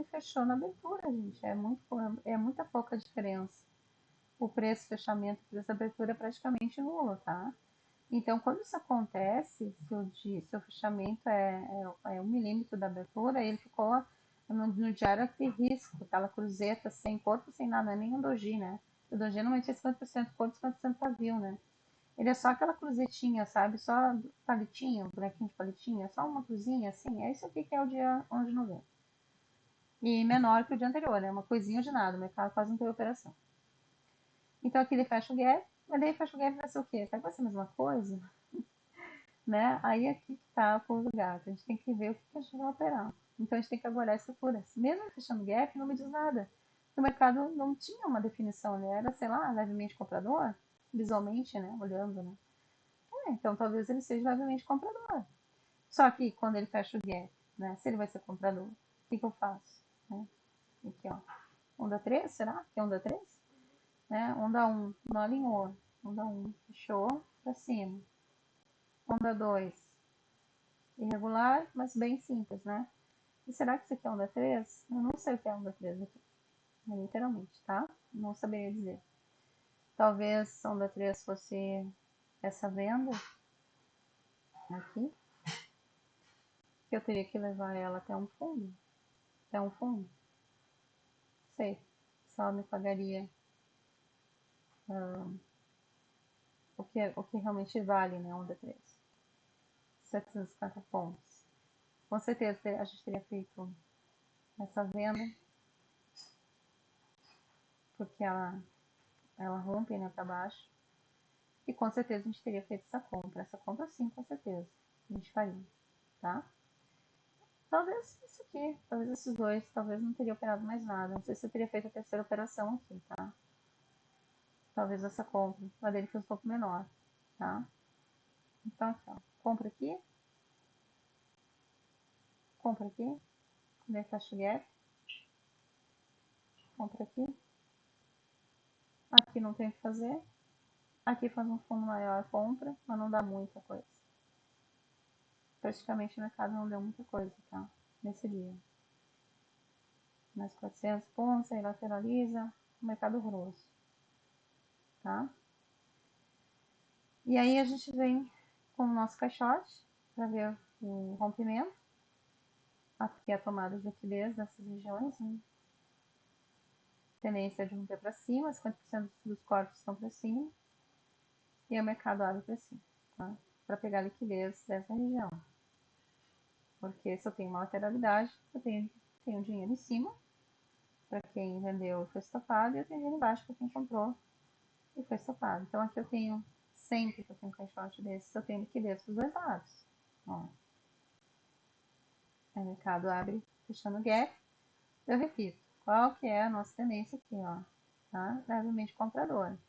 fechou na abertura, gente. É muita pouca diferença. O preço fechamento, o preço abertura é praticamente nulo, tá? Então, quando isso acontece, se o fechamento é 1 milímetro da abertura, ele ficou no diário de risco, aquela cruzeta sem corpo, sem nada, não é nem um doji, né? O doji normalmente é 50% corpo, 50% pavio, né? Ele é só aquela cruzetinha, sabe? Só palitinho, bonequinho de palitinho, só uma cruzinha, assim. É isso aqui que é o dia 11 de novembro. E menor que o dia anterior, né? Uma coisinha de nada, o mercado quase não teve operação. Então aqui ele fecha o gap, mas daí fecha o gap vai ser o quê? Será que vai ser a mesma coisa? Né? Aí aqui que tá o pulo do gato. A gente tem que ver o que a gente vai operar. Então a gente tem que aguardar estruturas. Mesmo fechando gap, não me diz nada. O mercado não tinha uma definição, ele era, sei lá, levemente comprador, visualmente, né? Olhando, né? Então talvez ele seja levemente comprador. Só que quando ele fecha o gap, né? Se ele vai ser comprador, o que, que eu faço? Né? Aqui, ó. Onda 3, será que é onda 3? Né? Onda 1, não alinhou. Onda 1, fechou para cima. Onda 2, irregular, mas bem simples, né? E será que isso aqui é onda 3? Eu não sei o que é onda 3 aqui, literalmente, tá? Não saberia dizer. Talvez onda 3 fosse essa venda aqui, que eu teria que levar ela até um fundo. Até um fundo. Sei. Se ela me pagaria o que realmente vale, né? Onda 3. 750 pontos. Com certeza a gente teria feito essa venda, porque ela rompe, né, para baixo. E com certeza a gente teria feito essa compra. Essa compra sim, com certeza. A gente faria, tá? Talvez isso aqui, talvez esses dois, talvez não teria operado mais nada. Não sei se eu teria feito a terceira operação aqui, tá? Talvez essa compra, a dele foi um pouco menor, tá? Então aqui, ó, compra aqui, fecha o gap, compra aqui. Aqui não tem o que fazer. Aqui faz um fundo maior, compra, mas não dá muita coisa. Praticamente o mercado não deu muita coisa, tá? Nesse dia. Mais 400 pontos, aí lateraliza, mercado grosso, tá? E aí a gente vem com o nosso caixote para ver o rompimento. Aqui é a tomada de liquidez dessas regiões, né? Tendência de romper para cima, 50% dos corpos estão para cima e o mercado abre para cima, tá? Para pegar liquidez dessa região. Porque se eu tenho uma lateralidade, eu tenho dinheiro em cima para quem vendeu e foi estopado, e eu tenho dinheiro embaixo para quem comprou e foi estopado. Então aqui eu tenho, sempre que eu tenho um caixote desses, eu tenho liquidez dos dois lados. Ó. Aí o mercado abre fechando o gap. Eu repito, qual que é a nossa tendência aqui, ó? Tá? Levemente compradora.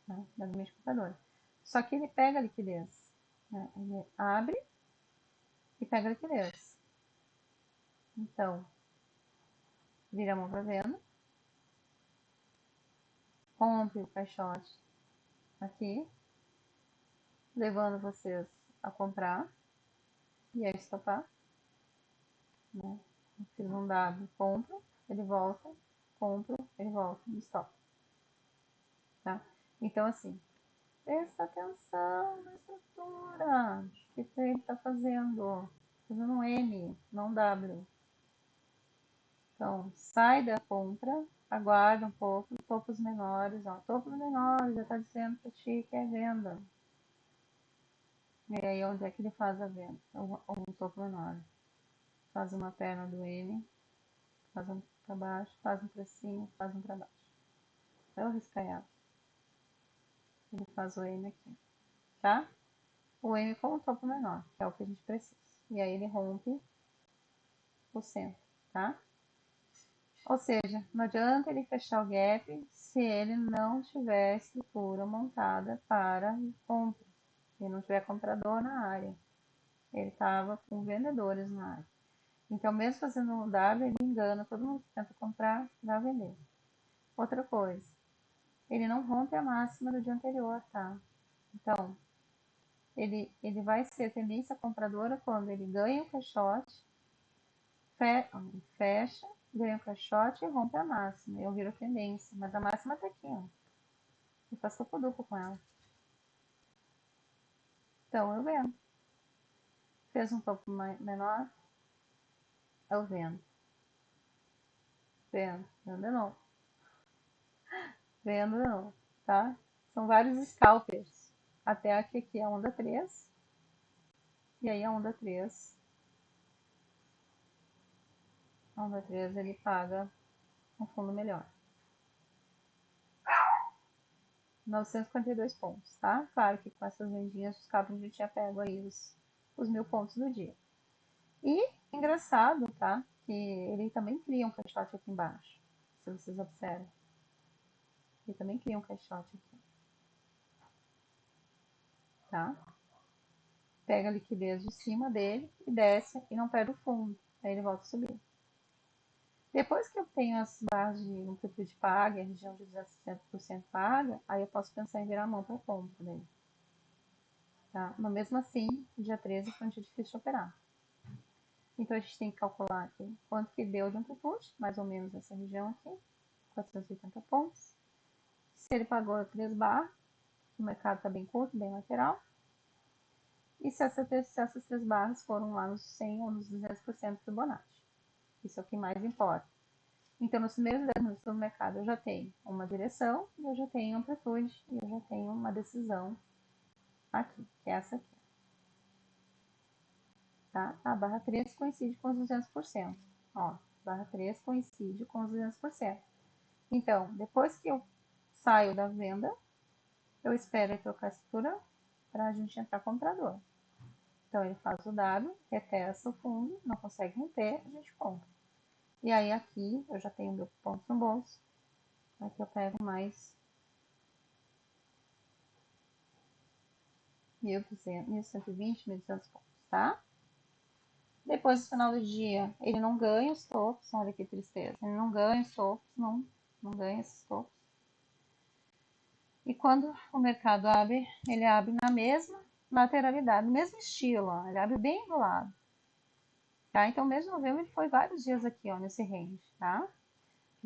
Tá? Levemente compradora. Só que ele pega a liquidez. Né? Ele abre e pega a liquidez. Então, vira a mão para venda. Compre o caixote aqui, levando vocês a comprar e a estopar. Né? Fiz um W, compro, ele volta, compro, ele volta e stop. Tá? Então, assim, presta atenção na estrutura. O que ele está fazendo? Fazendo um M, não W. Então, sai da compra, aguarda um pouco, topos menores. Ó, topos menores já está dizendo para ti que é venda. E aí, onde é que ele faz a venda? Um topo menor. Faz uma perna do M, faz um para baixo, faz um para cima, faz um para baixo. É o riscaiado. Ele faz o M aqui, tá? O M com o topo menor, que é o que a gente precisa. E aí ele rompe o centro, tá? Ou seja, não adianta ele fechar o gap se ele não tiver estrutura montada para compra. Se não tiver comprador na área. Ele estava com vendedores na área. Então, mesmo fazendo um W, ele engana todo mundo que tenta comprar para vender. Outra coisa, ele não rompe a máxima do dia anterior, tá? Então, ele vai ser tendência compradora quando ele ganha o caixote, fecha, ganha o caixote e rompe a máxima. Eu viro tendência, mas a máxima tá aqui, ó. Eu faço topo duplo com ela. Então, eu vendo. Fez um topo menor, eu vendo. Vendo de novo. Vendo de novo, tá? São vários scalpers. Até aqui a onda 3. E aí a onda 3. A onda 3 ele paga um fundo melhor. 952 pontos, tá? Claro que com essas vendinhas os cabos a gente já pega aí os 1000 pontos do dia. E engraçado, tá? Que ele também cria um caixote aqui embaixo. Se vocês observam. Ele também cria um caixote aqui. Tá? Pega a liquidez de cima dele e desce e não perde o fundo. Aí ele volta a subir. Depois que eu tenho as barras de amplitude paga, a região de 17% paga, aí eu posso pensar em virar a mão para compra dele. Tá? Mas mesmo assim, dia 13 foi um dia difícil de operar. Então a gente tem que calcular aqui quanto que deu de amplitude, mais ou menos essa região aqui, 480 pontos. Se ele pagou 3 barras, o mercado está bem curto, bem lateral. E se essas 3 barras foram lá nos 100 ou nos 200% do Fibonacci. Isso é o que mais importa. Então, nos primeiros 10 minutos do mercado, eu já tenho uma direção, eu já tenho amplitude e eu já tenho uma decisão aqui, que é essa aqui. Tá? A barra 3 coincide com os 200%. Ó, barra 3 coincide com os 200%. Então, depois que eu saio da venda, eu espero ele trocar a estrutura para a gente entrar comprador. Então, ele faz o W, retesta o fundo, não consegue romper, a gente compra. E aí aqui eu já tenho meu ponto no bolso. Aqui eu pego mais 1.200, 1.120, 1.200 pontos, tá? Depois, no final do dia, ele não ganha os topos. Olha que tristeza. Ele não ganha os topos, não ganha esses topos. E quando o mercado abre, ele abre na mesma lateralidade, no mesmo estilo, ó. Ele abre bem do lado. Tá? Então, mês de novembro, ele foi vários dias aqui, ó, nesse range, tá?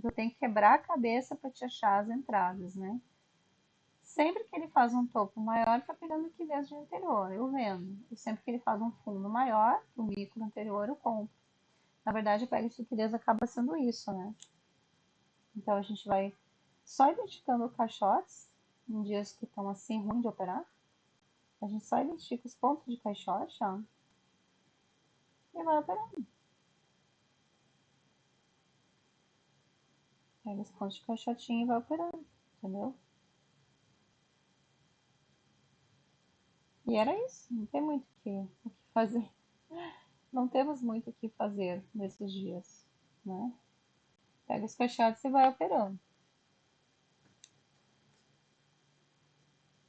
Eu tenho que quebrar a cabeça para te achar as entradas, né? Sempre que ele faz um topo maior, tá pegando liquidez de anterior, eu vendo. E sempre que ele faz um fundo maior, o micro anterior, eu compro. Na verdade, o pega de liquidez acaba sendo isso, né? Então, a gente vai só identificando caixotes, em dias que estão assim, ruim de operar. A gente só identifica os pontos de caixote, ó, e vai operando. Pega os pontos de caixotinho e vai operando, entendeu? E era isso, não tem muito o que fazer. Não temos muito o que fazer nesses dias, né? Pega os caixotes e vai operando.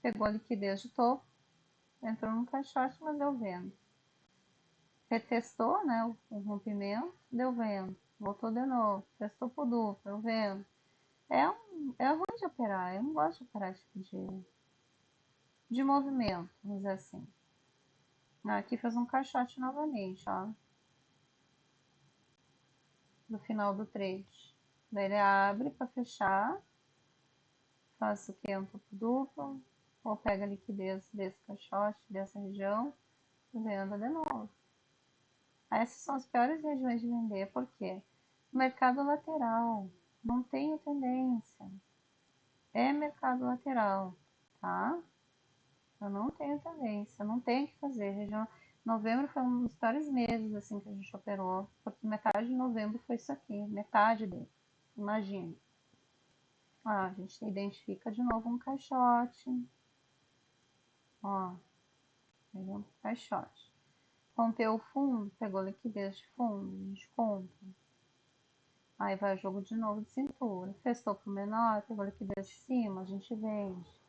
Pegou a liquidez de topo, entrou no caixote, mas deu vendo. Retestou, né, o rompimento, deu vendo. Voltou de novo, testou por duplo, deu vendo. É ruim de operar, eu não gosto de operar esse tipo de movimento, vamos dizer assim. Aqui fez um caixote novamente, ó. No final do trade. Daí ele abre para fechar. Faz o que? Um topo duplo. Ou pega a liquidez desse caixote, dessa região. E venda de novo. Essas são as piores regiões de vender. Por quê? Mercado lateral. Não tenho tendência. É mercado lateral, tá? Eu não tenho tendência. Não tenho o que fazer. Região Novembro foi um dos piores meses assim que a gente operou, porque metade de novembro foi isso aqui, metade dele. Imagina. Ah, a gente identifica de novo um caixote. Ó, pegou um caixote. Rompeu o fundo, pegou liquidez de fundo, a gente compra. Aí vai jogo de novo de cintura. Fez topo menor, pegou liquidez de cima, a gente vende.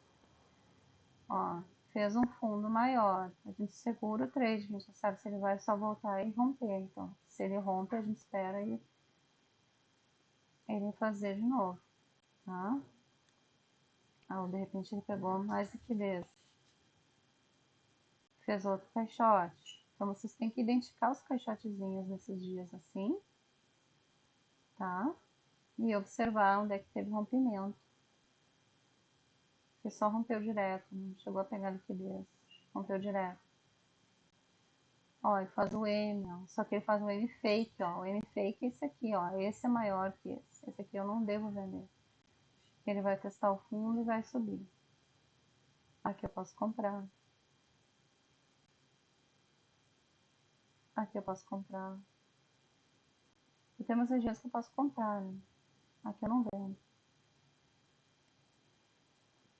Ó, fez um fundo maior, a gente segura o trade, a gente não sabe se ele vai só voltar e romper. Então, se ele rompe, a gente espera ele fazer de novo, tá? Ou de repente ele pegou mais liquidez, fez outro caixote. Então, vocês têm que identificar os caixotezinhos nesses dias assim, tá? E observar onde é que teve rompimento. Porque só rompeu direto, não chegou a pegar liquidez, rompeu direto. Ó, ele faz o M, ó. Só que ele faz o M fake, ó. O M fake é esse aqui, ó. Esse é maior que esse. Esse aqui eu não devo vender. Ele vai testar o fundo e vai subir. Aqui eu posso comprar. Aqui eu posso comprar. E tem umas regiões que eu posso comprar, né? Aqui eu não vendo.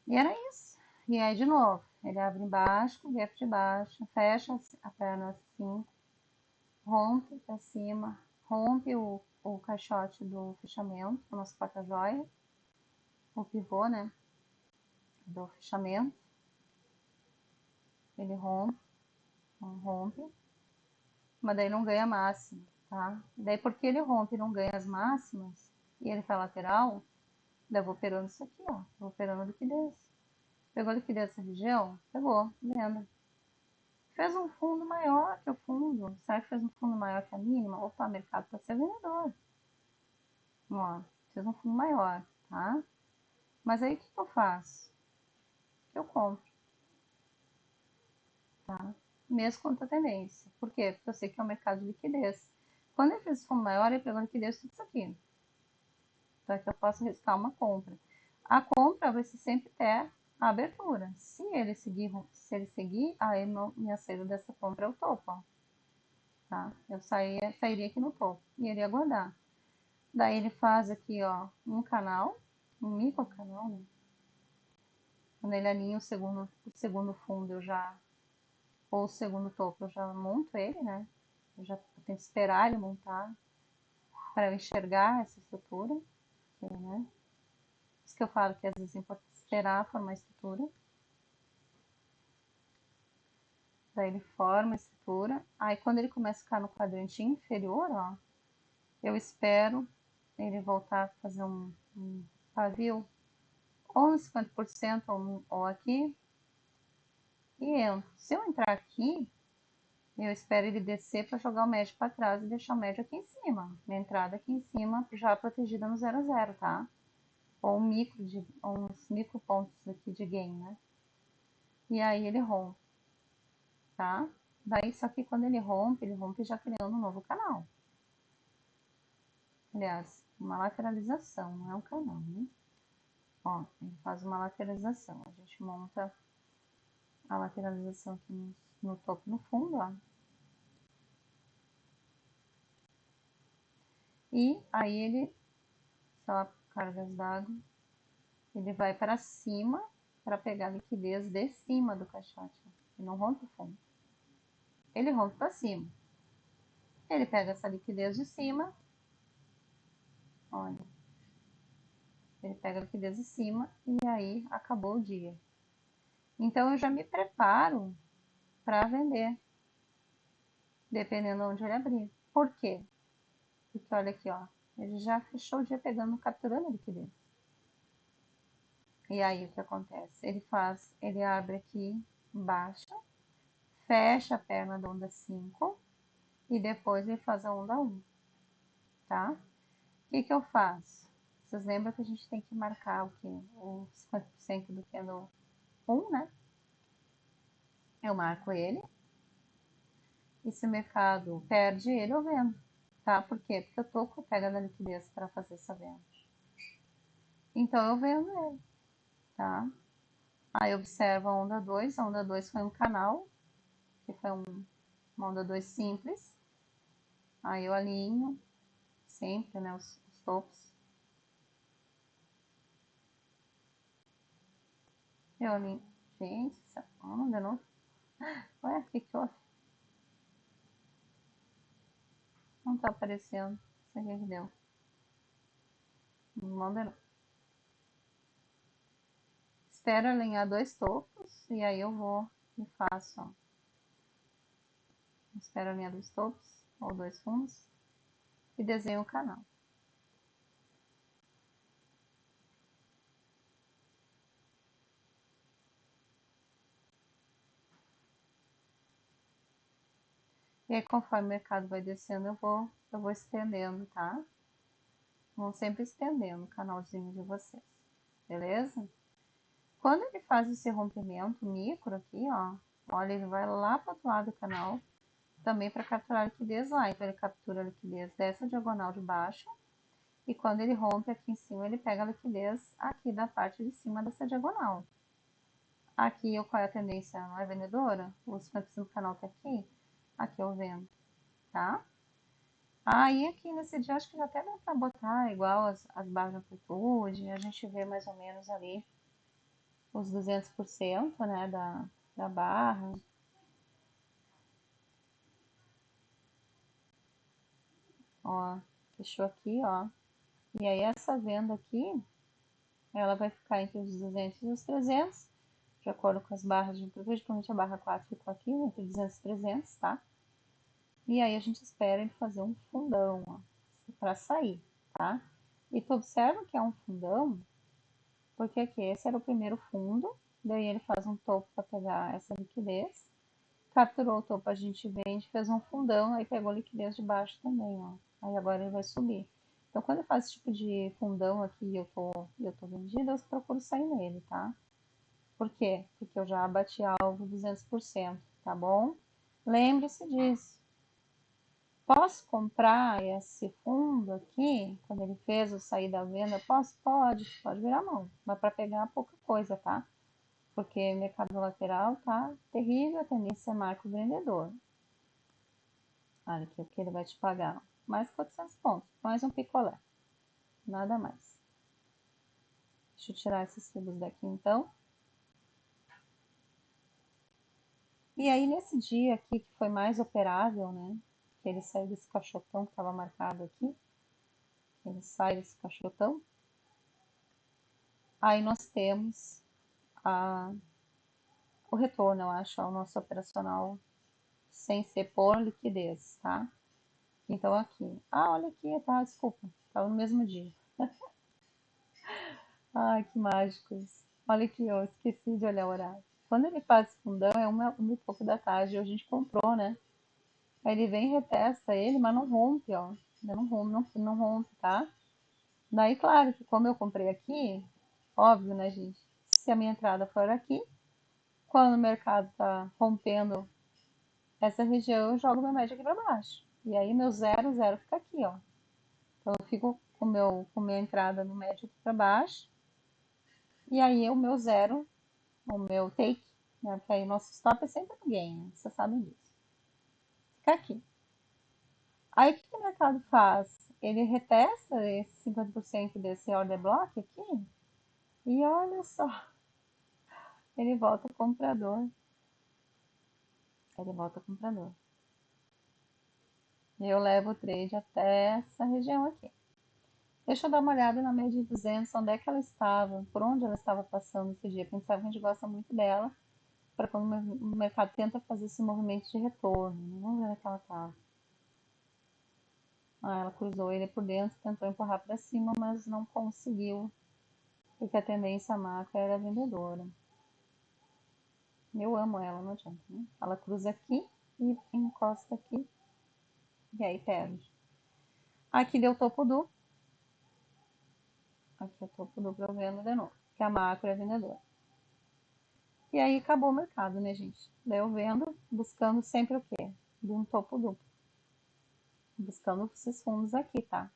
E era isso. E aí, de novo, ele abre embaixo, gap de baixo, fecha a perna assim, rompe para cima, rompe o caixote do fechamento, o nosso porta-joia, o pivô, né, do fechamento. Ele rompe, rompe, mas daí não ganha máxima, tá? Daí porque ele rompe e não ganha as máximas, e ele tá lateral, daí eu vou operando isso aqui, ó, vou operando liquidez. Pegou liquidez dessa região? Pegou, venda. Fez um fundo maior que o fundo. Será que fez um fundo maior que a mínima? Opa, o mercado pode ser vendedor. Ó, fez um fundo maior, tá? Mas aí o que eu faço? Eu compro, tá? Mesmo contra a tendência. Por quê? Porque eu sei que é um mercado de liquidez. Quando ele fez esse fundo maior, ele pegou liquidez tudo isso aqui. Então aqui eu posso riscar uma compra. A compra vai ser sempre até a abertura. Se ele seguir, aí minha saída dessa compra é o topo, ó. Tá? Eu sairia aqui no topo e iria aguardar. Daí ele faz aqui, ó, um canal, um micro canal, né? Quando ele alinha o segundo fundo, ou o segundo topo, eu já monto ele, né? Eu já tenho que esperar ele montar para eu enxergar essa estrutura, né? Por isso que eu falo que às vezes é importante esperar formar a estrutura. Daí ele forma a estrutura. Aí quando ele começa a ficar no quadrante inferior, ó, eu espero ele voltar a fazer um pavio ou uns 50% ou aqui e entro. Se eu entrar aqui, eu espero ele descer para jogar o médio para trás e deixar o médio aqui em cima. Minha entrada aqui em cima já protegida no 0 a 0, tá? Ou uns micro pontos aqui de gain, né? E aí ele rompe, tá? Daí, só que quando ele rompe já criando um novo canal. Aliás, uma lateralização, não é um canal, né? Ó, ele faz uma lateralização. A gente monta a lateralização aqui no topo e no fundo, ó. E aí ele, só cargas d'água, ele vai para cima para pegar a liquidez de cima do caixote. Ele não rompe o fundo. Ele rompe para cima. Ele pega essa liquidez de cima, olha, ele pega a liquidez de cima e aí acabou o dia. Então eu já me preparo para vender, dependendo de onde ele abrir. Por quê? Porque olha aqui, ó, ele já fechou o dia pegando, capturando a liquidez. E aí o que acontece? Ele abre aqui, baixa, fecha a perna da onda 5 e depois ele faz a onda 1, tá? O que eu faço? Vocês lembram que a gente tem que marcar o quê? O 50% do candle 1, né? Eu marco ele. E se o mercado perde ele, eu vendo, tá? Por quê? Porque eu tô com a pega da liquidez para fazer essa venda. Então eu vendo ele, tá? Aí observa a onda 2 foi um canal, que foi Onda 2 simples. Aí eu alinho sempre, né, os topos. Eu alinho. Gente, essa onda não. Ué, o que houve? Não tá aparecendo. Não sei o que deu. Onda não. Espero alinhar 2 topos e aí eu vou e faço, ó. Espero alinhar 2 topos ou 2 fundos e desenho o canal. E aí, conforme o mercado vai descendo, eu vou estendendo, tá? Vão sempre estendendo o canalzinho de vocês, beleza? Quando ele faz esse rompimento micro aqui, ó, olha, ele vai lá para o outro lado do canal, também para capturar a liquidez lá. Então, ele captura a liquidez dessa diagonal de baixo, e quando ele rompe aqui em cima, ele pega a liquidez aqui da parte de cima dessa diagonal. Aqui, qual é a tendência? Não é vendedora? O 50% do canal tá aqui. Aqui eu vendo, tá? Aí aqui nesse dia acho que já até dá para botar igual as barras de amplitude, a gente vê mais ou menos ali os 200%, né, da barra. Ó, fechou aqui, ó. E aí essa venda aqui, ela vai ficar entre os 200 e os 300, de acordo com as barras de amplitude, principalmente a barra 4 ficou aqui, entre 200 e 300, tá? E aí a gente espera ele fazer um fundão, ó, para sair, tá? E tu observa que é um fundão, porque aqui esse era o primeiro fundo, daí ele faz um topo para pegar essa liquidez, capturou o topo, a gente vende, fez um fundão, aí pegou a liquidez de baixo também, ó. Aí agora ele vai subir. Então, quando eu faço esse tipo de fundão aqui e eu tô vendida, eu procuro sair nele, tá? Por quê? Porque eu já bati alvo 200%, tá bom? Lembre-se disso. Posso comprar esse fundo aqui, quando ele fez o sair da venda? Posso? Pode virar mão, mas para pegar pouca coisa, tá? Porque mercado lateral tá terrível, a tendência é marca o vendedor. Olha aqui o que ele vai te pagar. Mais 400 pontos, mais um picolé, nada mais. Deixa eu tirar esses fibras daqui então. E aí nesse dia aqui que foi mais operável, né? Que ele saiu desse caixotão que estava marcado aqui. Ele sai desse caixotão. Aí nós temos o retorno, eu acho, ao nosso operacional sem ser por liquidez, tá? Então aqui. Ah, olha aqui, tá, desculpa. Estava no mesmo dia. Ai, que mágicos. Olha aqui, ó, esqueci de olhar o horário. Quando ele faz fundão, é uma e pouco da tarde. A gente comprou, né? Aí ele vem e retesta ele, mas não rompe, ó. Não rompe, não rompe, tá? Daí, claro que como eu comprei aqui, óbvio, né, gente? Se a minha entrada for aqui, quando o mercado tá rompendo essa região, eu jogo meu médio aqui para baixo. E aí meu zero, zero fica aqui, ó. Então eu fico com minha entrada no médio aqui para baixo. E aí o meu zero, o meu take, né? Porque aí o nosso stop é sempre no gain, né? Vocês sabem disso. Fica aqui. Aí o que o mercado faz? Ele retesta esse 50% desse order block aqui e olha só, ele volta comprador. Ele volta comprador. E eu levo o trade até essa região aqui. Deixa eu dar uma olhada na média de 200, onde é que ela estava, por onde ela estava passando esse dia. Porque a gente gosta muito dela para quando o mercado tenta fazer esse movimento de retorno. Vamos ver onde é que ela estava. Ah, ela cruzou ele por dentro, tentou empurrar para cima, mas não conseguiu, porque a tendência macro era vendedora. Eu amo ela, não adianta, né? Ela cruza aqui e encosta aqui, e aí perde. Aqui deu topo duplo. Aqui é o topo duplo eu vendo de novo, que a macro é vendedora. E aí acabou o mercado, né, gente? Daí eu vendo, buscando sempre o quê? De um topo duplo. Buscando esses fundos aqui, tá?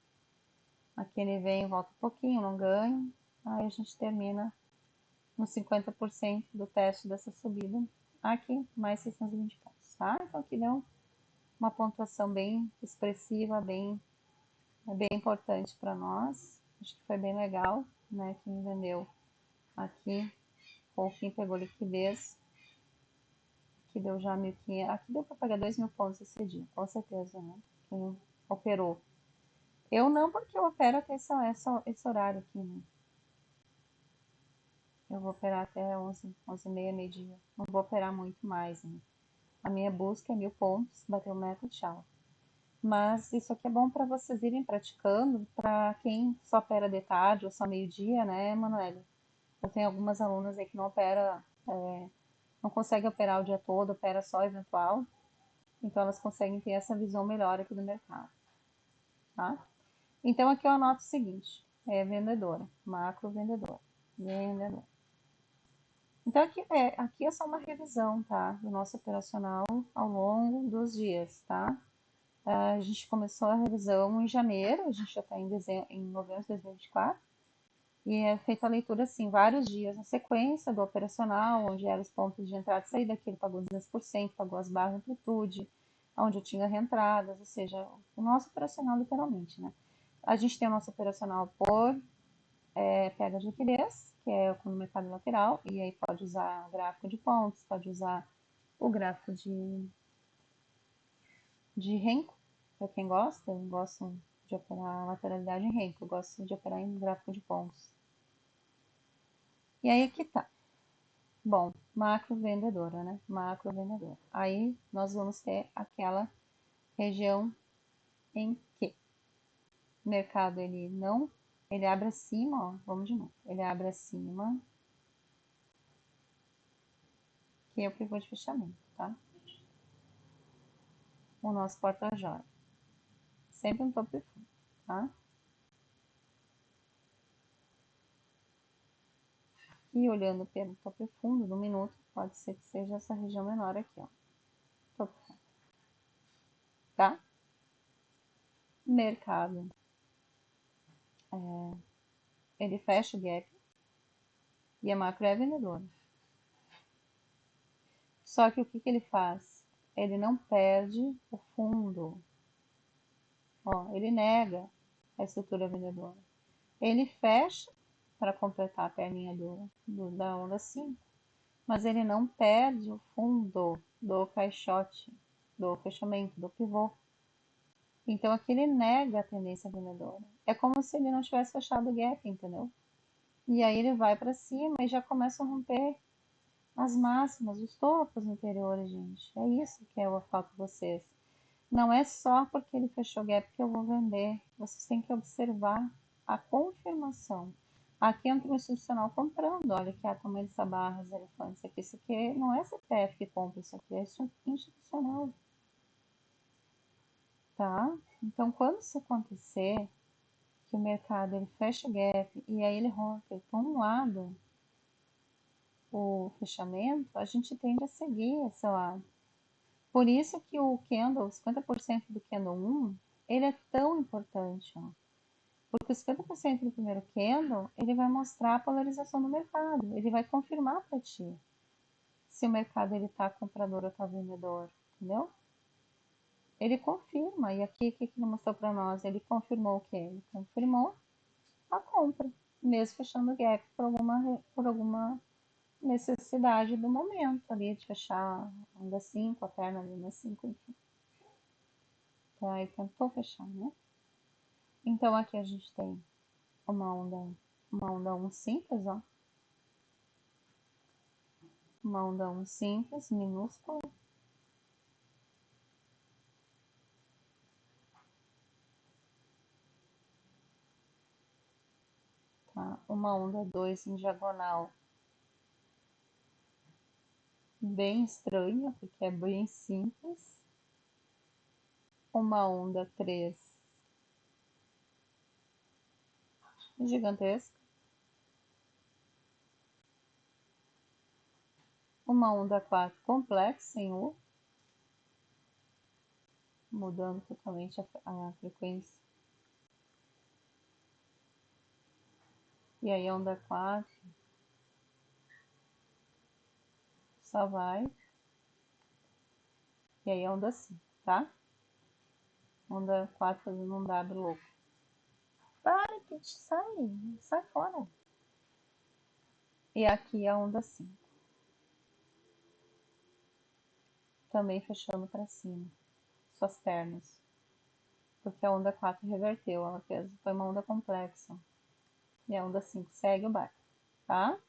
Aqui ele vem, volta um pouquinho, não ganha. Aí a gente termina nos 50% do teste dessa subida. Aqui, mais 620 pontos, tá? Então aqui deu uma pontuação bem expressiva, bem importante para nós. Acho que foi bem legal, né? Quem vendeu aqui, ou quem pegou liquidez, que deu já 1.500. Aqui deu para pagar 2.000 pontos esse dia, com certeza, né? Quem operou. Eu não, porque eu opero até esse horário aqui, né? Eu vou operar até 11h30, meio-dia. Não vou operar muito mais, né? A minha busca é 1.000 pontos, bateu meta, tchau. Mas isso aqui é bom para vocês irem praticando, para quem só opera de tarde ou só meio-dia, né, Manoel? Eu tenho algumas alunas aí que não opera, não consegue operar o dia todo, opera só eventual, então elas conseguem ter essa visão melhor aqui do mercado, tá? Então aqui eu anoto o seguinte, vendedora, macro vendedora, vendedora. Então aqui é só uma revisão, tá? Do nosso operacional ao longo dos dias, tá? A gente começou a revisão em janeiro, a gente já está em novembro de 2024, e é feita a leitura, assim, vários dias na sequência do operacional, onde eram os pontos de entrada e saída, que ele pagou 200%, pagou as barras de amplitude, onde eu tinha reentradas, ou seja, o nosso operacional literalmente, né? A gente tem o nosso operacional por pega de liquidez, que é com o mercado lateral, e aí pode usar gráfico de pontos, pode usar o gráfico de Renko, para quem gosta, eu gosto de operar lateralidade em Renko, eu gosto de operar em gráfico de pontos. E aí aqui tá. Bom, macro vendedora, né? Macro vendedora. Aí nós vamos ter aquela região em que o mercado ele abre acima, ó, vamos de novo. Ele abre acima, que é o pivô de fechamento, tá? O nosso porta-joia. Sempre um topo e fundo, tá? E olhando pelo topo e fundo do minuto, pode ser que seja essa região menor aqui, ó. Topo e fundo, tá? Mercado. Ele fecha o gap e a macro é vendedora. Só que o que ele faz? Ele não perde o fundo. Ó, ele nega a estrutura vendedora. Ele fecha para completar a perninha da onda 5, mas ele não perde o fundo do caixote, do fechamento, do pivô. Então aqui ele nega a tendência vendedora. É como se ele não tivesse fechado o gap, entendeu? E aí ele vai para cima e já começa a romper as máximas, os topos anteriores, gente. É isso que eu falo para vocês. Não é só porque ele fechou gap que eu vou vender. Vocês têm que observar a confirmação. Aqui entra o institucional comprando. Olha aqui a tamanho dessa barra, os elefantes aqui. Isso aqui não é CPF que compra, isso aqui é institucional. Tá? Então, quando isso acontecer, que o mercado ele fecha o gap e aí ele rompe para um lado o fechamento, a gente tende a seguir esse lado. Por isso que o candle, 50% do candle 1, ele é tão importante, ó. Porque os 50% do primeiro candle, ele vai mostrar a polarização do mercado, ele vai confirmar para ti se o mercado ele tá comprador ou tá vendedor, entendeu? Ele confirma, e aqui o que ele mostrou para nós? Ele confirmou o quê? Ele confirmou a compra, mesmo fechando o gap por alguma necessidade do momento ali de fechar a onda 5, a perna ali na 5, enfim. Então aí tentou fechar, né? Então aqui a gente tem uma onda 1 simples, ó. Uma onda 1 simples, minúscula. Tá? Uma onda 2 em diagonal. Bem estranha, porque é bem simples. Uma onda 3 gigantesca. Uma onda 4 complexa em U, mudando totalmente a frequência. E aí a onda 4 só vai. E aí a onda 5, tá? Onda 4 fazendo um W louco. Para, que sai fora. E aqui a onda 5. Também fechando para cima. Suas pernas. Porque a onda 4 reverteu. Ela foi uma onda complexa. E a onda 5 segue o barco. Tá?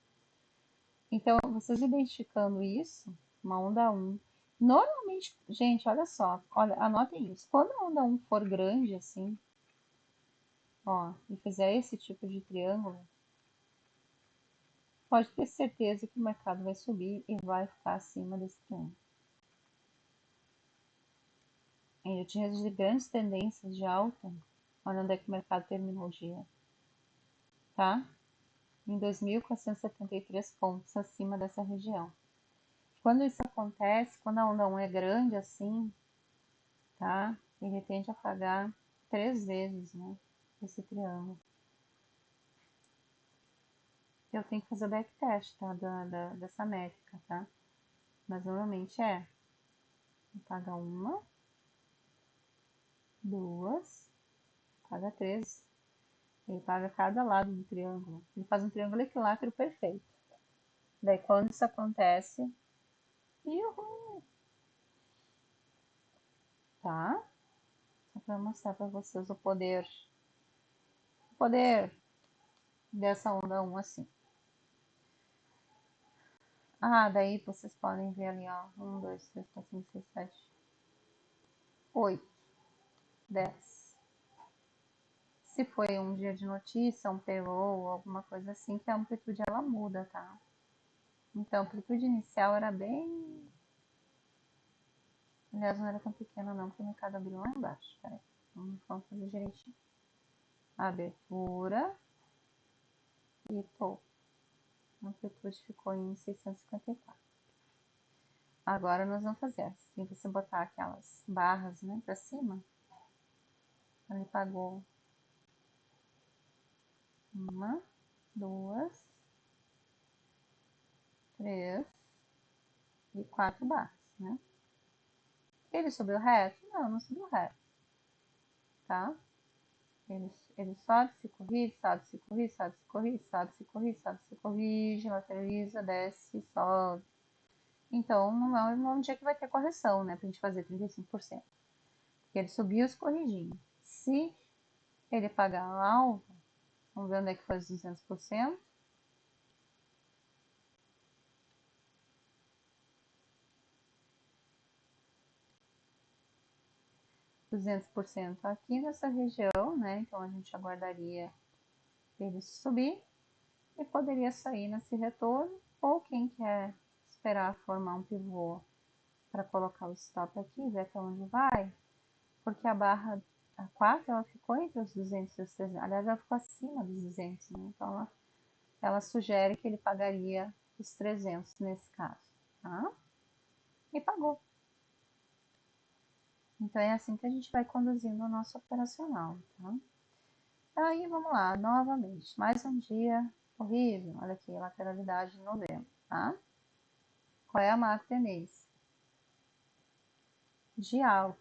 Então, vocês identificando isso, uma onda 1. Normalmente, gente, olha só. Olha, anotem isso. Quando a onda 1 for grande assim, ó, e fizer esse tipo de triângulo, pode ter certeza que o mercado vai subir e vai ficar acima desse triângulo. Eu tinha de grandes tendências de alta. Olha onde é que o mercado terminou o dia. Tá? Em 2.473 pontos acima dessa região. Quando isso acontece, quando a onda 1 é grande assim, tá? Ele tende a pagar 3 vezes, né? Esse triângulo. Eu tenho que fazer o backtest, tá? Dessa métrica, tá? Mas normalmente é. Ele paga uma, duas, paga três. Ele paga cada lado do triângulo. Ele faz um triângulo equilátero perfeito. Daí quando isso acontece, uhul, tá? Só para mostrar para vocês o poder dessa onda 1 assim. Ah, daí vocês podem ver ali, ó, 1, 2, 3, 4, 5, 6, 7, 8, 10. Se foi um dia de notícia, um payroll, alguma coisa assim, que a amplitude ela muda, tá? Então, a amplitude inicial era bem... Aliás, não era tão pequena não, porque o mercado abriu lá embaixo. Peraí, vamos fazer direitinho. Abertura e topo. A amplitude ficou em 654. Agora nós vamos fazer assim, você botar aquelas barras, né, para cima. Ele pagou uma, duas, três e 4 barras, né? Ele subiu reto? Não, não subiu reto, tá? Ele sobe, se corrige, sobe, se corrige, sobe, se corrige, sobe, se corrige, sobe, se corrige, lateraliza, desce, sobe. Então, não é um dia que vai ter correção, né? Pra gente fazer 35%. Porque ele subiu se corrigindo. Se ele pagar alvo, vamos ver onde é que foi os 200%. 200% aqui nessa região, né? Então a gente aguardaria ele subir e poderia sair nesse retorno, ou quem quer esperar formar um pivô para colocar o stop aqui, ver até onde vai, porque a barra a 4 ela ficou entre os 200 e os 300, aliás ela ficou acima dos 200, né? Então ela sugere que ele pagaria os 300 nesse caso, tá? E pagou. Então é assim que a gente vai conduzindo o nosso operacional, tá? Aí vamos lá, novamente, mais um dia horrível. Olha aqui, lateralidade de novembro, tá? Qual é a marca tendência? De alta.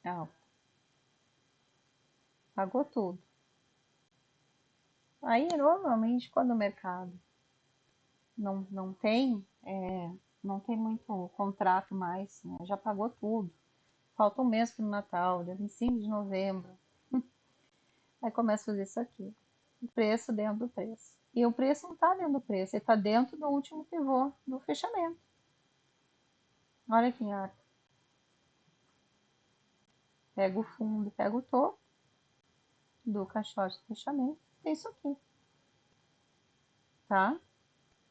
Alta. Pagou tudo. Aí, normalmente, quando o mercado não tem, não tem muito contrato mais, né? Já pagou tudo. Falta um mês para o Natal, dia 25 de novembro. Aí começa a fazer isso aqui. O preço dentro do preço. E o preço não está dentro do preço, ele está dentro do último pivô do fechamento. Olha aqui, ó. Pega o fundo, pega o topo do caixote de fechamento. É isso aqui, tá?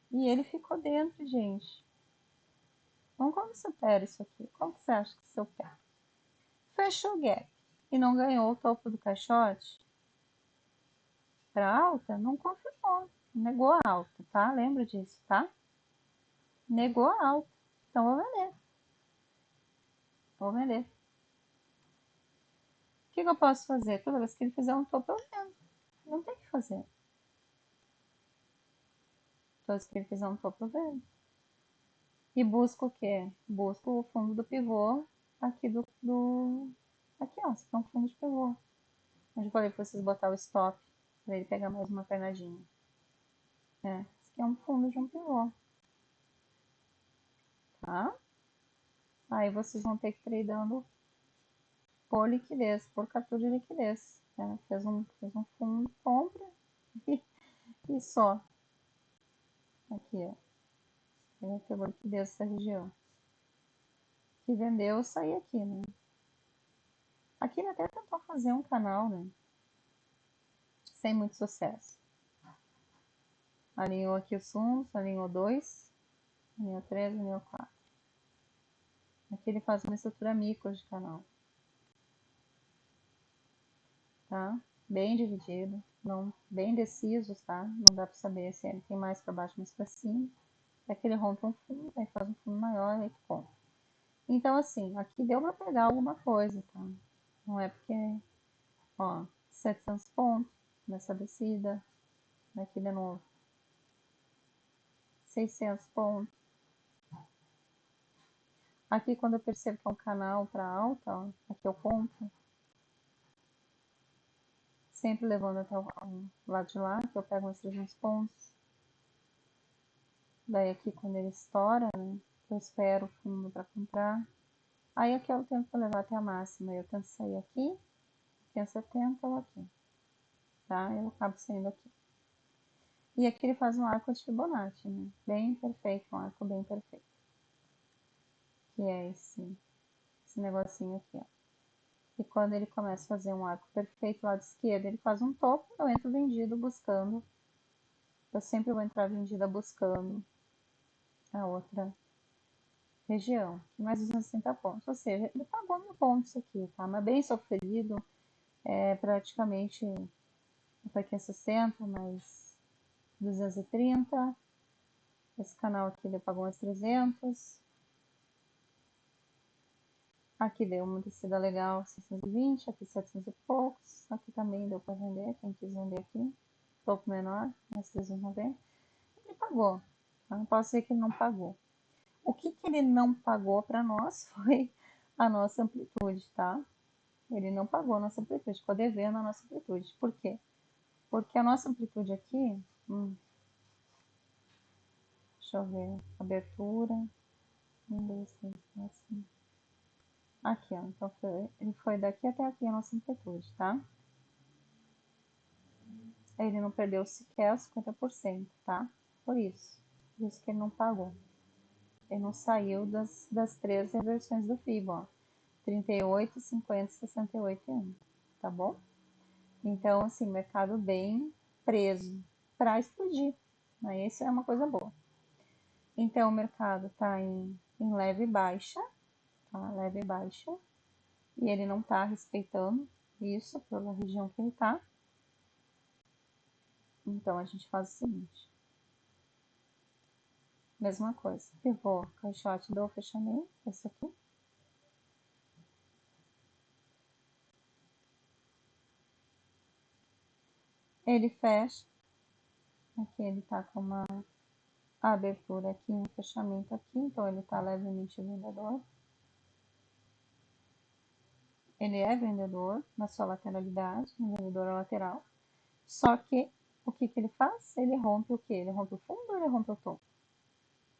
E ele ficou dentro, gente. Então, como você opera isso aqui? Como você acha que você opera? Fechou o gap e não ganhou o topo do caixote para alta, não confirmou. Negou a alta, tá? Lembra disso, tá? Negou a alta. Então, vou vender. Vou vender. O que eu posso fazer? Toda vez que ele fizer um topo, eu vendo. Não tem o que fazer. Todos que ele fizer um topo verde. E busco o quê? Busco o fundo do pivô aqui aqui, ó, esse aqui é um fundo de pivô. Onde eu falei pra vocês botar o stop, para ele pegar mais uma pernadinha. Esse aqui é um fundo de um pivô. Tá? Aí vocês vão ter que ir tradando por liquidez, por captura de liquidez. Tá? Fez um fundo, compra e só. Aqui, ó. Ele pegou liquidez dessa região. Que vendeu, eu saí aqui, né? Aqui ele até tentou fazer um canal, né? Sem muito sucesso. Alinhou aqui os fundos, alinhou 2, alinhou 3, alinhou 4. Aqui ele faz uma estrutura micro de canal. Tá? Bem dividido, não, bem decisos, tá? Não dá para saber se ele tem mais para baixo, mais para cima. Aqui ele rompe um fundo, aí faz um fundo maior, aí compra. Então, assim, aqui deu para pegar alguma coisa, tá? Não é porque, ó, 700 pontos nessa descida, aqui de novo, 600 pontos. Aqui, quando eu percebo que é um canal para alta, ó, aqui eu compro. Sempre levando até o lado de lá, que eu pego uns 300 pontos. Daí aqui, quando ele estoura, né, eu espero o fundo para comprar. Aí aqui eu tento levar até a máxima. Eu tento sair aqui, 170 ou aqui. Tá? Eu acabo saindo aqui. E aqui ele faz um arco de Fibonacci, né? Bem perfeito, um arco bem perfeito. Que é esse negocinho aqui, ó. E quando ele começa a fazer um arco perfeito lá de esquerda, ele faz um topo, eu entro vendido buscando. Eu sempre vou entrar vendida buscando a outra região. Mais 260 pontos. Ou seja, ele pagou 1.000 pontos aqui, tá? Mas bem sofrido. É praticamente aqui é 60, mais 230. Esse canal aqui ele pagou uns 300. Aqui deu uma descida legal, 620, aqui 700 e poucos. Aqui também deu para vender, quem quis vender aqui. Um pouco menor, mais 390. Ele pagou. Eu não posso dizer que ele não pagou. O que ele não pagou para nós foi a nossa amplitude, tá? Ele não pagou a nossa amplitude, ficou devendo a nossa amplitude. Por quê? Porque a nossa amplitude aqui, deixa eu ver, abertura, 1, 2, 3, 4, 5. Aqui, ó, então ele foi daqui até aqui a nossa amplitude, tá? Ele não perdeu sequer os 50%, tá? Por isso que ele não pagou. Ele não saiu das 3 reversões do FIBO, ó. 38, 50, 68 e 1, tá bom? Então, assim, mercado bem preso para explodir. Né? Isso é uma coisa boa. Então, o mercado está em leve baixa, tá? Leve baixa, e ele não está respeitando isso pela região que ele está. Então, a gente faz o seguinte. Mesma coisa. Pivô, caixote do fechamento, esse aqui. Ele fecha. Aqui ele está com uma abertura aqui, um fechamento aqui, então ele está levemente vendedor. Ele é vendedor na sua lateralidade, um vendedor lateral. Só que o que ele faz? Ele rompe o quê? Ele rompe o fundo ou ele rompe o topo?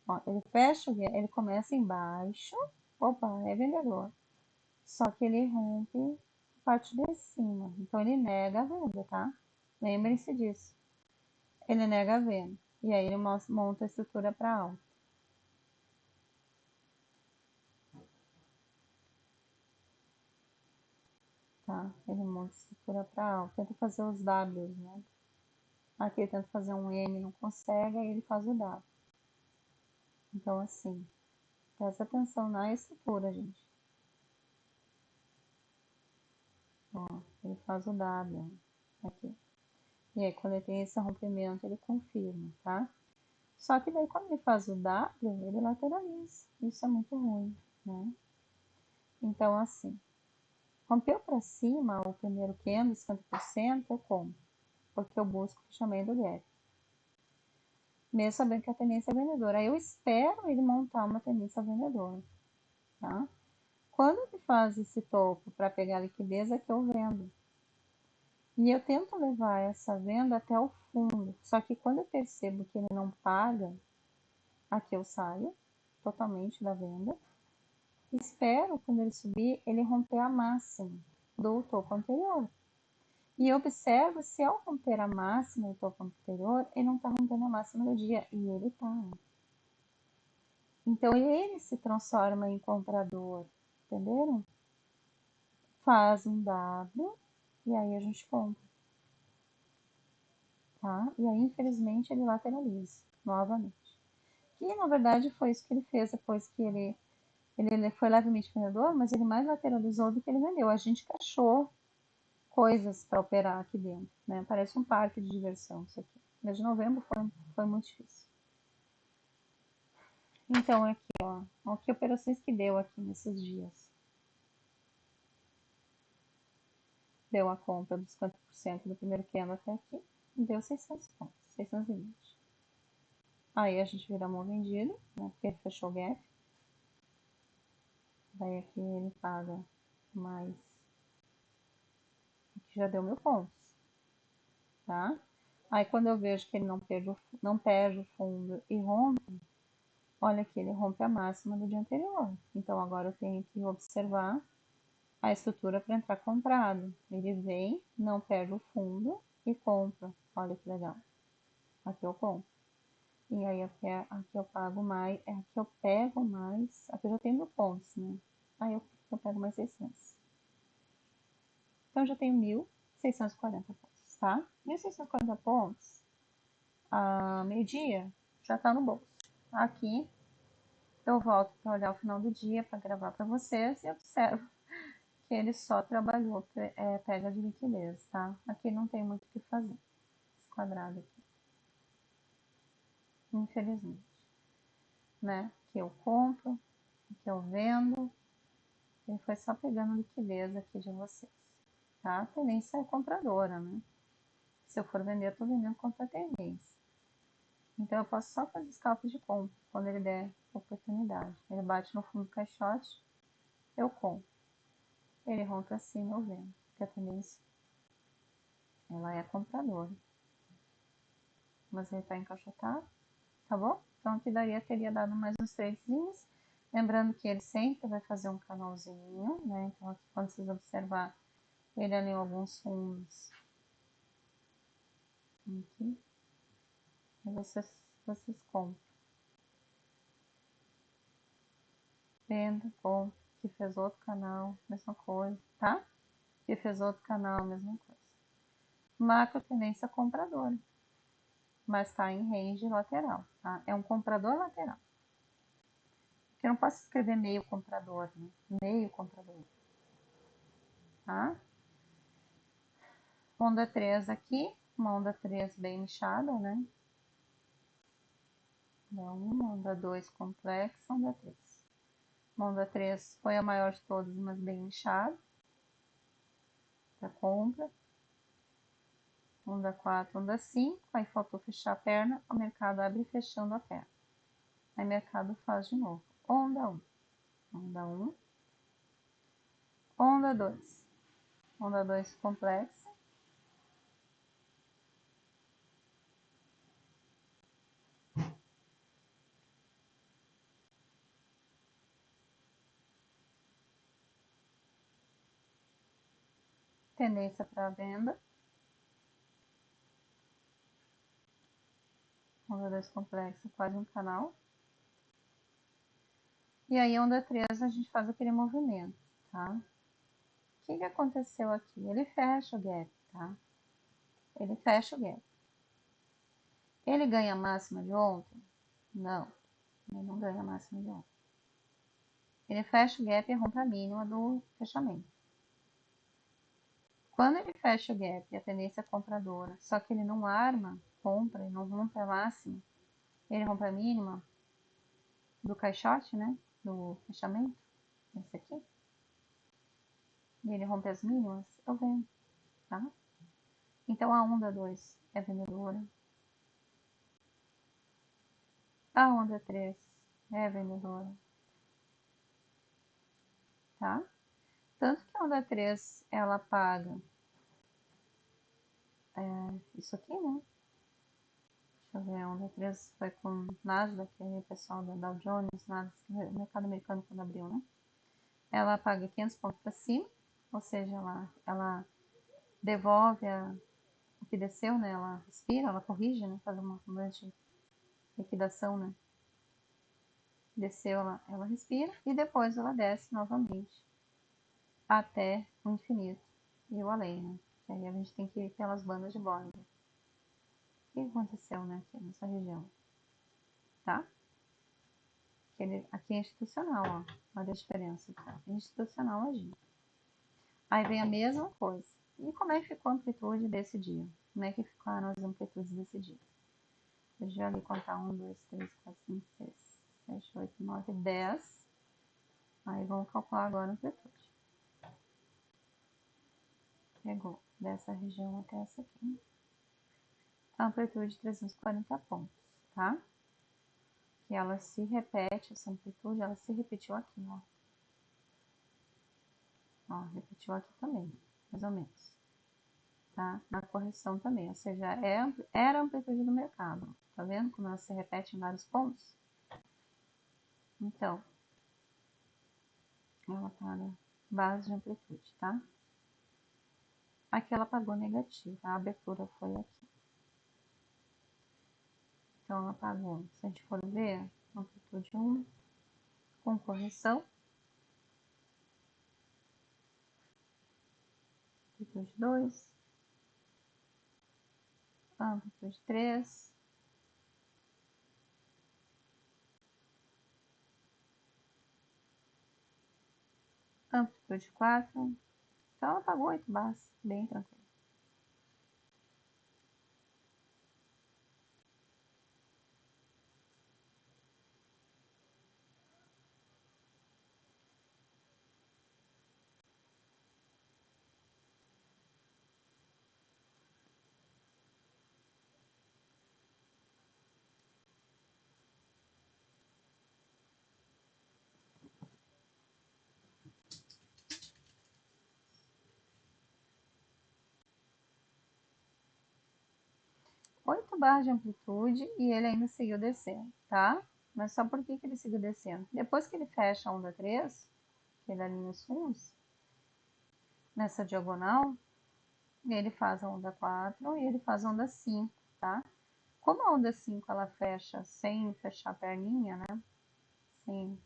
Ó, ele fecha, ele começa embaixo. Opa, é vendedor. Só que ele rompe a parte de cima. Então ele nega a venda, tá? Lembrem-se disso. Ele nega a venda. E aí ele monta a estrutura para alta. Tá? Ele monta a estrutura para alta. Tenta fazer os Ws, né? Aqui ele tenta fazer um M, não consegue, aí ele faz o W. Então, assim, presta atenção na estrutura, gente. Ó, ele faz o W aqui. E aí, quando ele tem esse rompimento, ele confirma, tá? Só que daí, quando ele faz o W, ele lateraliza. Isso é muito ruim, né? Então, assim, rompeu para cima o primeiro candle, 50%, eu compro. Porque eu busco o fechamento do gap. mesmo sabendo que a tendência é vendedora. Aí eu espero ele montar uma tendência vendedora, tá? Quando ele faz esse topo para pegar liquidez, é que eu vendo. E eu tento levar essa venda até o fundo. Só que quando eu percebo que ele não paga, aqui eu saio totalmente da venda. Espero, quando ele subir, ele romper a máxima do topo anterior. E observo se ao romper a máxima do topo anterior, ele não está rompendo a máxima do dia. E ele está. Então ele se transforma em comprador. Entenderam? Faz um W e aí a gente compra. Tá? E aí, infelizmente, ele lateraliza novamente. Que na verdade foi isso que ele fez depois que ele foi levemente vendedor, mas ele mais lateralizou do que ele vendeu. A gente que achou coisas para operar aqui dentro, né? Parece um parque de diversão isso aqui. Mês de novembro foi muito difícil. Então, aqui, ó, que operações que deu aqui nesses dias. Deu a compra dos 50% do primeiro candle até aqui, e deu 600 pontos, 620. Aí a gente vira mão vendido, né? Porque ele fechou o gap. Daí aqui ele paga mais. Aqui já deu 1000 pontos, tá? Aí quando eu vejo que ele não perde o fundo e rompe, olha aqui, ele rompe a máxima do dia anterior. Então agora eu tenho que observar a estrutura para entrar comprado. Ele vem, não perde o fundo e compra. Olha que legal. Aqui eu compro. E aí aqui eu pago mais, aqui eu pego mais, aqui eu já tenho 1000 pontos, né? Aí eu pego mais 600. Então eu já tenho 1640 pontos, tá? 1640 pontos, a meio-dia, já tá no bolso. Aqui eu volto para olhar o final do dia para gravar para vocês e observo que ele só trabalhou pega de liquidez, tá? Aqui não tem muito o que fazer, esse quadrado aqui, infelizmente, né? Que eu compro, que eu vendo, ele foi só pegando liquidez aqui de vocês, tá? A tendência é compradora, né? Se eu for vender, eu tô vendendo contra a tendência. Então eu posso só fazer scalp de compra quando ele der oportunidade. Ele bate no fundo do caixote, eu compro. Ele rompe assim, eu vendo. Porque a tendência, ela é compradora. Mas ele está encaixotado, tá bom? Então aqui teria dado mais uns tradezinhos. Lembrando que ele sempre vai fazer um canalzinho, né? Então aqui quando vocês observar, ele alinhou alguns fundos. Aqui. E vocês compram. Venda, compra. Que fez outro canal, mesma coisa, tá? Que fez outro canal, mesma coisa. Macro tendência compradora, mas está em range lateral, tá? É um comprador lateral. Porque eu não posso escrever meio comprador, né? Meio comprador, tá? Onda 3 aqui, uma onda 3 bem inchada, né? Onda 2 complexa, onda 3. Onda 3 foi a maior de todas, mas bem inchada. Para compra. Onda 4, onda 5, aí faltou fechar a perna, o mercado abre fechando a perna. Aí o mercado faz de novo. Onda 1, onda 1, onda 2, onda 2 complexa, tendência para venda, onda 2 complexa, quase um canal. E aí onda 3 a gente faz aquele movimento, tá? O que aconteceu aqui? Ele fecha o gap, tá? Ele fecha o gap. Ele ganha a máxima de ontem? Não, ele não ganha a máxima de ontem. Ele fecha o gap e rompe a mínima do fechamento. Quando ele fecha o gap e a tendência é compradora, só que ele não arma, compra e não rompe a máxima, ele rompe a mínima do caixote, né? Do fechamento, esse aqui. E ele rompe as mínimas, eu vendo, tá? Então a onda 2 é vendedora. A onda 3 é vendedora, tá? Tanto que a onda 3 ela paga isso aqui, né? Deixa eu ver, a onda 3 foi com Nasdaq, aí, pessoal da Dow Jones, Nasdaq, mercado americano quando abriu, né? Ela paga 500 pontos para cima, ou seja, ela devolve o que desceu, né? Ela respira, ela corrige, né? Faz uma grande liquidação, né? Desceu, ela respira e depois ela desce novamente até o infinito e o além, né? Que aí a gente tem que ir pelas bandas de Bollinger. O que aconteceu, né? Aqui nessa região, tá? Aqui é institucional, ó. Olha a diferença, tá? Institucional agindo. Aí vem a mesma coisa. E como é que ficou a amplitude desse dia? Como é que ficaram as amplitudes desse dia? Deixa eu ali contar 1, 2, 3, 4, 5, 6, 7, 8, 9, 10. Aí vamos calcular agora a amplitude. Pegou dessa região até essa aqui. A amplitude de 340 pontos, tá? Que ela se repete, essa amplitude, ela se repetiu aqui, ó. Ó, repetiu aqui também, mais ou menos. Tá? Na correção também, ou seja, era a amplitude do mercado. Tá vendo como ela se repete em vários pontos? Então, ela tá na base de amplitude, tá? Aqui ela pagou negativo, a abertura foi aqui. Então, ela pagou, se a gente for ver, amplitude 1, com correção. Amplitude 2. Amplitude 3. Amplitude 4. Então, ela pagou 8 bases, bem tranquilo. Oito barras de amplitude e ele ainda seguiu descendo, tá? Mas só por que ele seguiu descendo? Depois que ele fecha a onda 3, que ele alinha os fundos, nessa diagonal, ele faz a onda 4 e ele faz a onda 5, tá? Como a onda 5 ela fecha sem fechar a perninha, né? Sem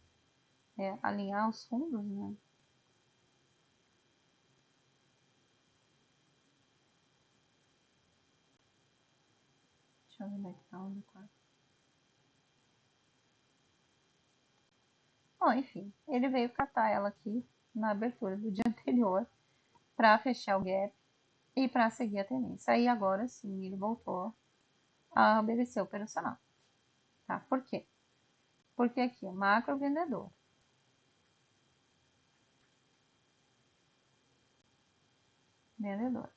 alinhar os fundos, né? Deixa eu ver onde é que tá a onda 4. Bom, enfim, ele veio catar ela aqui na abertura do dia anterior para fechar o gap e para seguir a tendência. Aí agora sim ele voltou a obedecer o operacional. Tá? Por quê? Porque aqui é macro vendedor. Vendedor.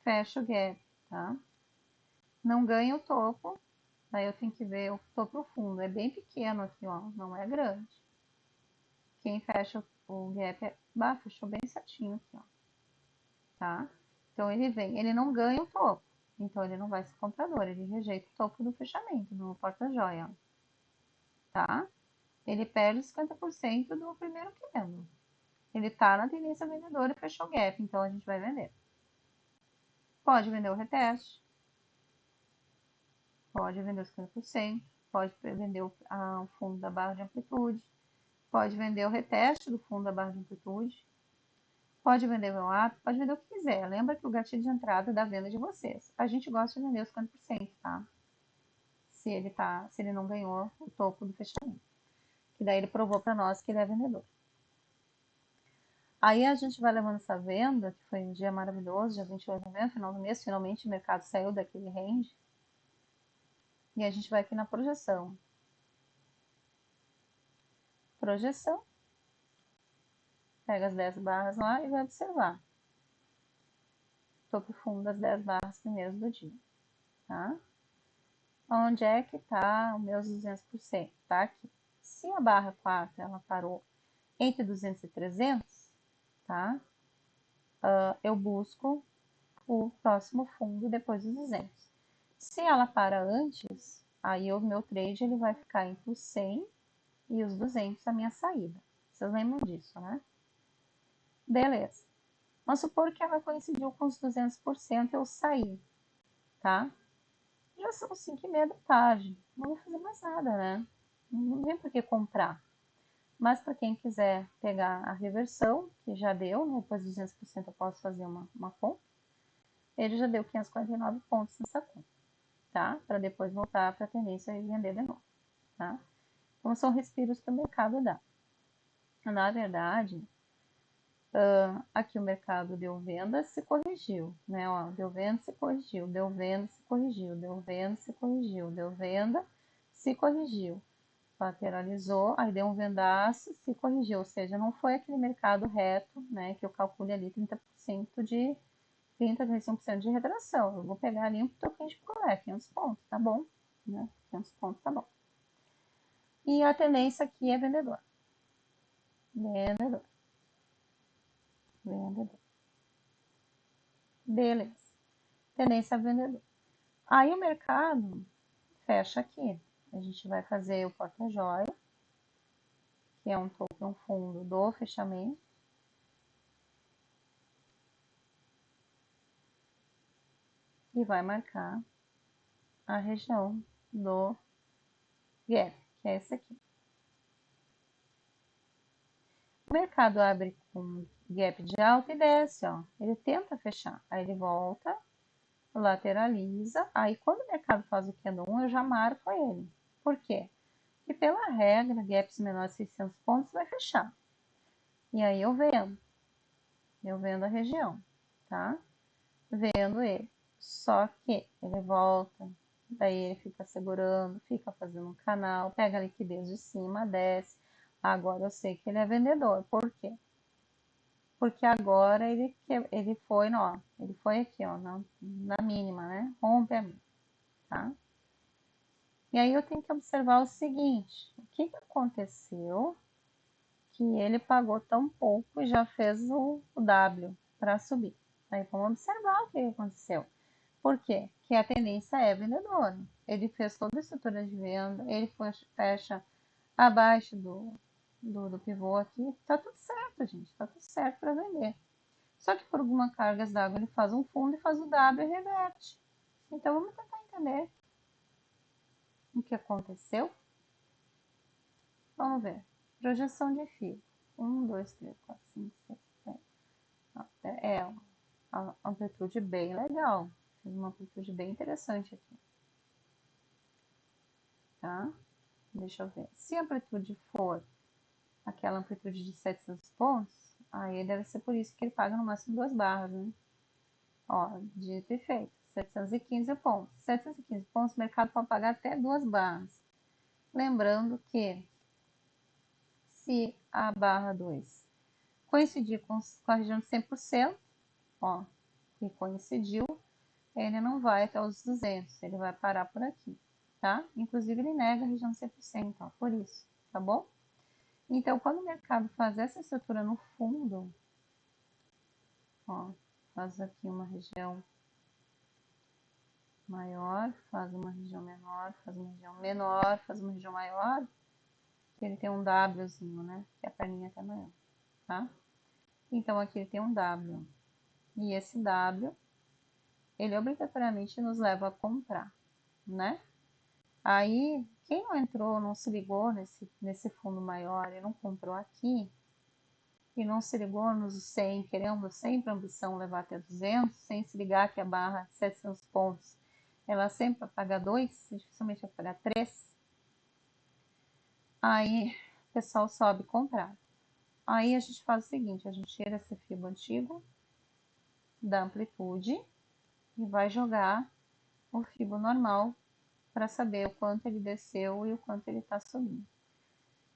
Fecha o gap, tá? Não ganha o topo. Daí eu tenho que ver o topo fundo. É bem pequeno aqui, ó. Não é grande. Quem fecha o gap fechou bem certinho aqui, ó. Tá? Então ele vem, ele não ganha o topo. Então ele não vai ser comprador, ele rejeita o topo do fechamento, no porta-joia, tá? Ele perde 50% do primeiro candle. Ele tá na tendência vendedora e fechou o gap, então a gente vai vender. Pode vender o reteste, pode vender os 50%, pode vender o fundo da barra de amplitude, pode vender o reteste do fundo da barra de amplitude, pode vender o ato, pode vender o que quiser. Lembra que o gatilho de entrada é da venda de vocês. A gente gosta de vender os 50%, tá? Se ele não ganhou o topo do fechamento. Que daí ele provou para nós que ele é vendedor. Aí a gente vai levando essa venda, que foi um dia maravilhoso, dia 28 de novembro, final do mês, finalmente o mercado saiu daquele range. E a gente vai aqui na projeção. Projeção. Pega as 10 barras lá e vai observar. topo e fundo das 10 barras primeiras do dia, tá? Onde é que tá os meus 200%? Tá aqui. Se a barra 4 ela parou entre 200 e 300, tá? Eu busco o próximo fundo depois dos 200. Se ela para antes, aí o meu trade ele vai ficar entre os 100 e os 200 a minha saída. Vocês lembram disso, né? Beleza. Vamos supor que ela coincidiu com os 200% eu saí, tá? Já são 5h30 da tarde. Não vou fazer mais nada, né? Não tem por que comprar. Mas para quem quiser pegar a reversão, que já deu, né? Depois de 200% eu posso fazer uma compra. Ele já deu 549 pontos nessa compra, tá? Para depois voltar para a tendência e vender de novo, tá? Então são respiros que o mercado dá. Na verdade, aqui o mercado deu venda, se corrigiu, né? Ó, deu venda, se corrigiu, deu venda, se corrigiu, deu venda, se corrigiu, deu venda, se corrigiu. Lateralizou, aí deu um vendaço, se corrigiu, ou seja, não foi aquele mercado reto, né, que eu calcule ali 30% de 35% de retração. Eu vou pegar ali um token de picolé, 500 pontos, tá bom, né? 500 pontos, tá bom. E a tendência aqui é vendedor. Vendedor. Vendedor. Beleza. Tendência vendedor. Aí o mercado fecha aqui. A gente vai fazer o porta-joia, que é um token, um fundo do fechamento. E vai marcar a região do gap, que é esse aqui. O mercado abre com gap de alta e desce, ó. Ele tenta fechar, aí ele volta, lateraliza, aí quando o mercado faz o candle 1, eu já marco ele. Por quê? Porque pela regra, gaps menores de 600 pontos vai fechar. E aí eu vendo a região, tá? Vendo ele. Só que ele volta, daí ele fica segurando, fica fazendo um canal, pega a liquidez de cima, desce. Agora eu sei que ele é vendedor. Por quê? Porque agora ele foi, ó, ele foi aqui, ó, na mínima, né? Rompe a mínima, tá? E aí eu tenho que observar o seguinte, o que aconteceu que ele pagou tão pouco e já fez o W para subir. Aí vamos observar o que aconteceu. Por quê? Porque a tendência é vendedora. Ele fez toda a estrutura de venda, ele fecha abaixo do pivô aqui. Tá tudo certo, gente. Tá tudo certo para vender. Só que por alguma cargas d'água ele faz um fundo e faz o W e reverte. Então vamos tentar entender o que aconteceu. Vamos ver. Projeção de fio. 1, 2, 3, 4, 5, 6, 7. É uma amplitude bem legal. Fiz uma amplitude bem interessante aqui. Tá? Deixa eu ver. Se a amplitude for aquela amplitude de 700 pontos, aí deve ser por isso que ele paga no máximo 2 barras, né? Ó, dito e feito. 715 pontos. 715 pontos, o mercado pode pagar até 2 barras. Lembrando que se a barra 2 coincidir com a região de 100%, ó, e coincidiu, ele não vai até os 200, ele vai parar por aqui, tá? Inclusive ele nega a região de 100%, ó, por isso, tá bom? Então, quando o mercado faz essa estrutura no fundo, ó, faz aqui uma região maior, faz uma região menor, faz uma região menor, faz uma região maior, ele tem um Wzinho, né? Que a perninha tá maior, tá? Então, aqui ele tem um W. E esse W, ele obrigatoriamente nos leva a comprar, né? Aí, quem não entrou, não se ligou nesse fundo maior e não comprou aqui, e não se ligou nos 100, querendo sempre a ambição levar até 200, sem se ligar que a barra 700 pontos, ela sempre vai pagar 2, dificilmente vai pagar 3, aí o pessoal sobe comprar. Aí a gente faz o seguinte, a gente tira esse fio antigo da amplitude e vai jogar o fio normal para saber o quanto ele desceu e o quanto ele está subindo.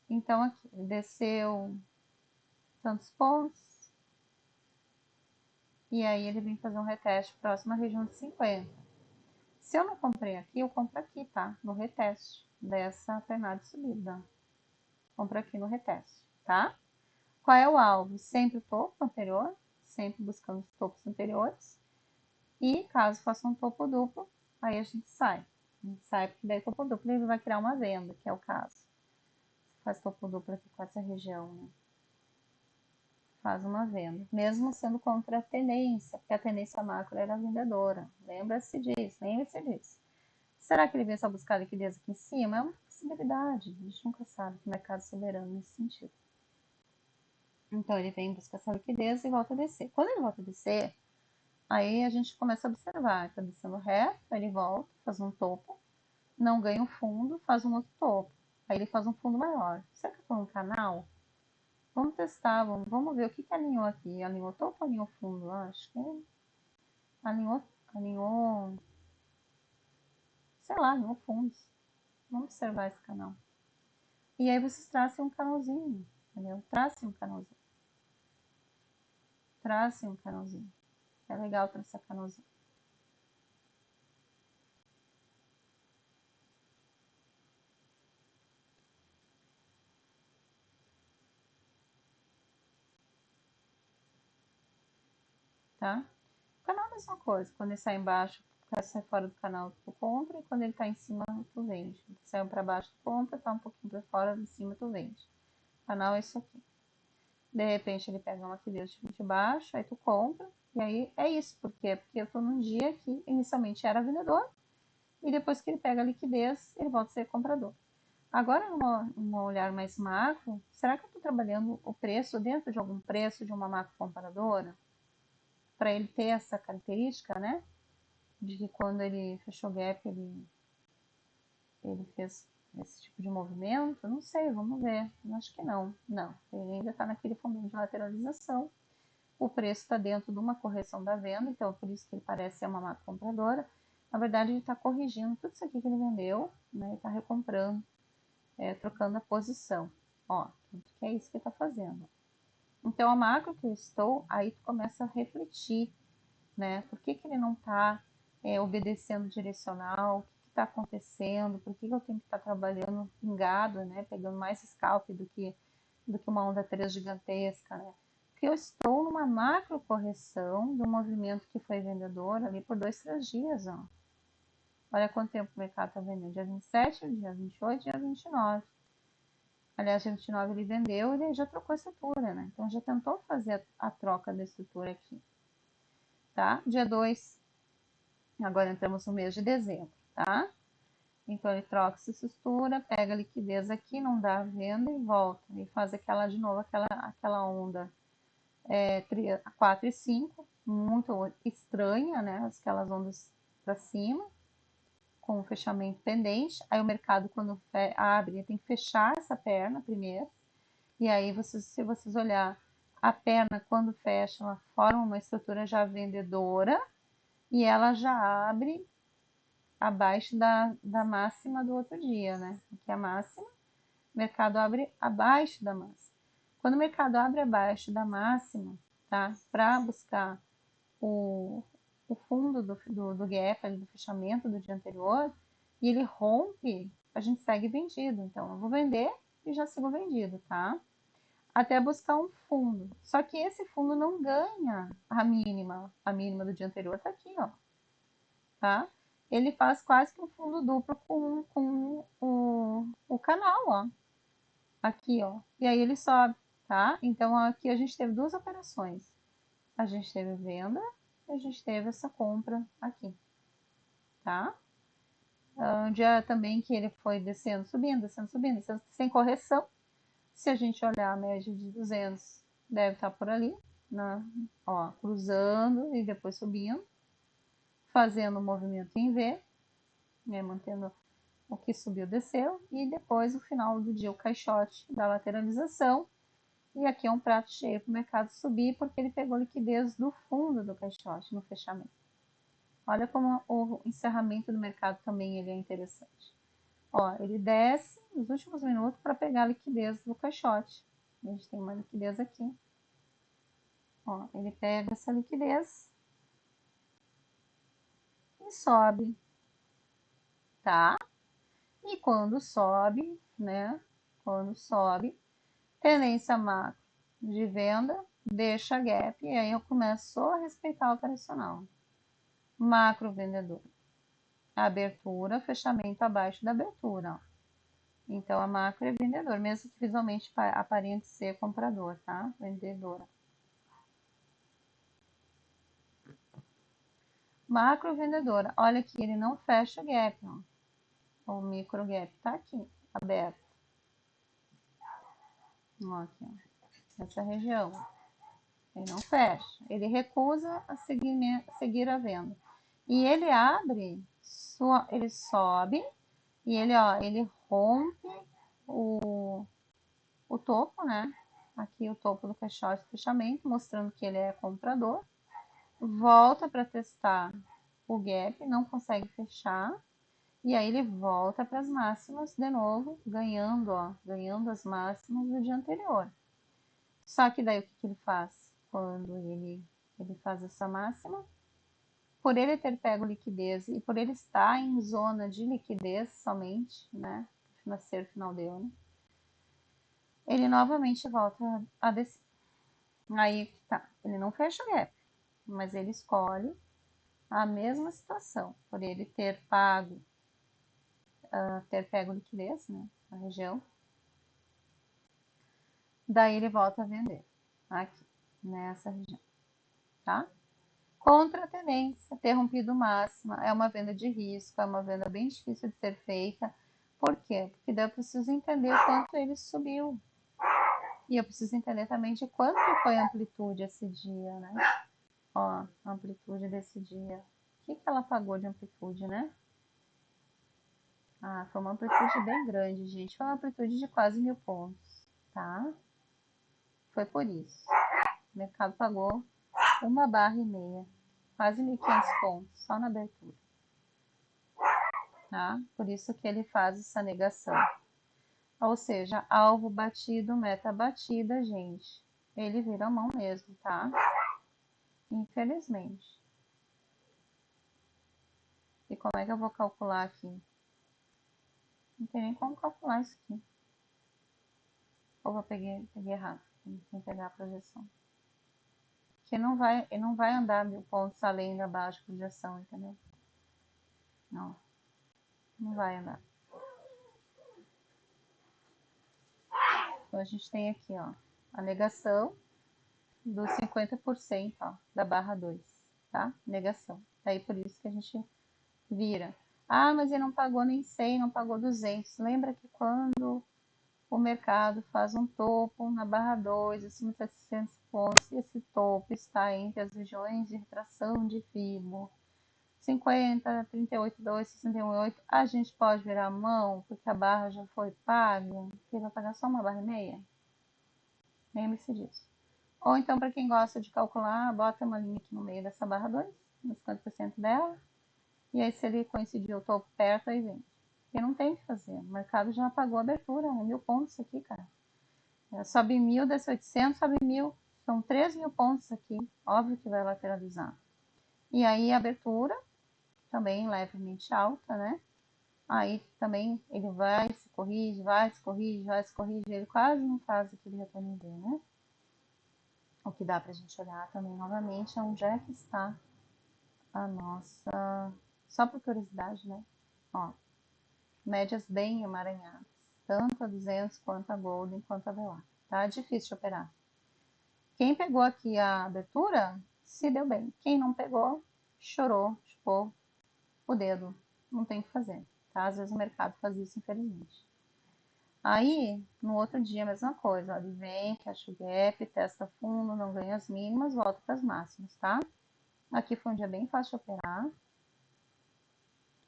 Então aqui, ele desceu tantos pontos e aí ele vem fazer um reteste próximo à região de 50. Se eu não comprei aqui, eu compro aqui, tá? No reteste dessa pernada de subida. Compro aqui no reteste, tá? Qual é o alvo? Sempre o topo anterior, sempre buscando os topos anteriores. E caso faça um topo duplo, aí a gente sai. A gente sai porque daí topo duplo ele vai criar uma venda, que é o caso. Faz topo duplo aqui com essa região, né? Faz uma venda, mesmo sendo contra a tendência, porque a tendência macro era vendedora. Lembra-se disso, lembre-se disso. Será que ele vem só buscar liquidez aqui em cima? É uma possibilidade, a gente nunca sabe que o mercado é soberano nesse sentido. Então ele vem buscar essa liquidez e volta a descer. Quando ele volta a descer, aí a gente começa a observar, está descendo reto, ele volta, faz um topo, não ganha um fundo, faz um outro topo. Aí ele faz um fundo maior. Será que eu estou no canal? Vamos testar, vamos ver o que alinhou aqui. Alinhou topo ou alinhou fundo? Acho que alinhou, sei lá, alinhou fundos. Vamos observar esse canal. E aí vocês tracem um canalzinho, entendeu? Tracem um canalzinho. Tracem um canalzinho. É legal traçar canalzinho. Tá? O canal é a mesma coisa. Quando ele sai embaixo, sai fora do canal, tu compra. E quando ele tá em cima, tu vende. Saiu para baixo, tu compra. Tá um pouquinho para fora, de cima, tu vende. O canal é isso aqui. De repente, ele pega uma liquidez de baixo, aí tu compra. E aí é isso. Por quê? Porque eu tô num dia que inicialmente era vendedor. E depois que ele pega a liquidez, ele volta a ser comprador. Agora, num olhar mais macro, será que eu estou trabalhando o preço dentro de algum preço de uma macro comparadora? Para ele ter essa característica, né? De que quando ele fechou gap, ele fez esse tipo de movimento? Não sei, vamos ver. Acho que não. Não, ele ainda está naquele fundo de lateralização. O preço está dentro de uma correção da venda, então por isso que ele parece ser uma macro compradora. Na verdade, ele está corrigindo tudo isso aqui que ele vendeu, né? Ele está recomprando, trocando a posição. Ó, que é isso que ele está fazendo. Então, a macro que eu estou, aí tu começa a refletir, né? Por que ele não está obedecendo direcional? O que está acontecendo? Por que eu tenho que estar trabalhando pingado, né? Pegando mais scalp do que uma onda 3 gigantesca, né? Porque eu estou numa macro correção do movimento que foi vendedor ali por 2, 3 dias, ó. Olha quanto tempo o mercado está vendendo. Dia 27, dia 28, dia 29. Aliás, dia 29 ele vendeu e ele já trocou a estrutura, né? Então já tentou fazer a troca da estrutura aqui. Tá? Dia 2, agora entramos no mês de dezembro, tá? Então ele troca essa estrutura, pega a liquidez aqui, não dá a venda e volta. E faz aquela de novo, aquela onda 4 e 5, muito estranha, né? Aquelas ondas para cima, com o fechamento pendente. Aí o mercado, quando abre, tem que fechar essa perna primeiro. E aí, se vocês olhar a perna, quando fecha, ela forma uma estrutura já vendedora e ela já abre abaixo da máxima do outro dia, né? Aqui é a máxima, o mercado abre abaixo da máxima. Quando o mercado abre abaixo da máxima, tá? Para buscar o fundo do gap, do fechamento do dia anterior, e ele rompe, a gente segue vendido. Então, eu vou vender e já sigo vendido, tá? Até buscar um fundo. Só que esse fundo não ganha a mínima. A mínima do dia anterior tá aqui, ó. Tá? Ele faz quase que um fundo duplo com o canal, ó. Aqui, ó. E aí ele sobe, tá? Então aqui a gente teve duas operações. A gente teve venda e a gente teve essa compra aqui, tá? Um dia também que ele foi descendo, subindo, descendo, subindo, descendo, sem correção. Se a gente olhar a média de 200, deve estar por ali, né? Ó, cruzando e depois subindo, fazendo o movimento em V, né? Mantendo o que subiu, desceu, e depois no final do dia o caixote da lateralização. E aqui é um prato cheio para o mercado subir, porque ele pegou liquidez do fundo do caixote no fechamento. Olha como o encerramento do mercado também ele é interessante. Ó, ele desce nos últimos minutos para pegar a liquidez do caixote. A gente tem uma liquidez aqui. Ó, ele pega essa liquidez e sobe, tá? E quando sobe, né? Quando sobe, tendência macro de venda, deixa gap e aí eu começo a respeitar o operacional. Macro vendedor. Abertura, fechamento abaixo da abertura, ó. Então a macro é vendedor, mesmo que visualmente aparente ser comprador, tá? Vendedora. Macro vendedora. Olha aqui, ele não fecha o gap, ó. O micro gap tá aqui, aberto. Ó, aqui, ó. Essa região. Ele não fecha. Ele recusa a seguir a venda. E ele abre, ele sobe e ele, ó, ele rompe o topo, né? Aqui o topo do caixote de fechamento, mostrando que ele é comprador. Volta para testar o gap, não consegue fechar. E aí ele volta para as máximas de novo, ganhando, ó, ganhando as máximas do dia anterior. Só que daí o que ele faz? Quando ele faz essa máxima, por ele ter pego liquidez e por ele estar em zona de liquidez somente, né? Nascer final de ano, ele novamente volta a descer. Aí tá, ele não fecha o gap, mas ele escolhe a mesma situação, por ele ter pago, ter pego liquidez, né, na região. Daí ele volta a vender aqui, nessa região, tá? Contra a tendência, ter rompido máxima, é uma venda de risco, é uma venda bem difícil de ser feita. Por quê? Porque daí eu preciso entender o quanto ele subiu. E eu preciso entender também de quanto foi a amplitude esse dia, né? Ó, a amplitude desse dia. O que ela pagou de amplitude, né? Ah, foi uma amplitude bem grande, gente. Foi uma amplitude de quase 1000 pontos, tá? Foi por isso. O mercado pagou 1,5 barra, quase 1.500 pontos, só na abertura. Tá? Por isso que ele faz essa negação. Ou seja, alvo batido, meta batida, gente. Ele vira a mão mesmo, tá? Infelizmente. E como é que eu vou calcular aqui? Não tem nem como calcular isso aqui. Ou eu peguei errado. Tem que pegar a projeção. Porque ele não vai andar 1000 pontos além da baixa projeção, entendeu? Não. Não vai andar. Então a gente tem aqui, ó, a negação dos 50%, ó, da barra 2, tá? Negação. Aí por isso que a gente vira. Ah, mas ele não pagou nem 100, não pagou 200. Lembra que quando o mercado faz um topo na barra 2, acima de 700 pontos, e esse topo está entre as regiões de retração de FIBO 50, 38,2, 61,8, a gente pode virar a mão porque a barra já foi paga, porque vai pagar só 1,5 barra. Lembre-se disso. Ou então, para quem gosta de calcular, bota uma linha aqui no meio dessa barra 2, nos 50% dela, e aí se ele coincidir o topo perto, aí vem. Porque não tem o que fazer, o mercado já pagou a abertura, é 1000 pontos aqui, cara. Sobe 1000, desce 800, sobe 1000, são 3.000 pontos aqui, óbvio que vai lateralizar. E aí a abertura, também levemente alta, né? Aí também ele vai, se corrige, vai, se corrige, vai, se corrige, ele quase não faz aquele retorno D, né? O que dá pra gente olhar também novamente é onde é que está a nossa, só por curiosidade, né? Ó, médias bem emaranhadas, tanto a 200 quanto a Golden quanto a Velar, tá? Difícil de operar. Quem pegou aqui a abertura, se deu bem. Quem não pegou, chorou, chupou o dedo. Não tem o que fazer, tá? Às vezes o mercado faz isso, infelizmente. Aí, no outro dia, a mesma coisa. Ó, ele vem, fecha o gap, testa fundo, não ganha as mínimas, volta para as máximas, tá? Aqui foi um dia bem fácil de operar,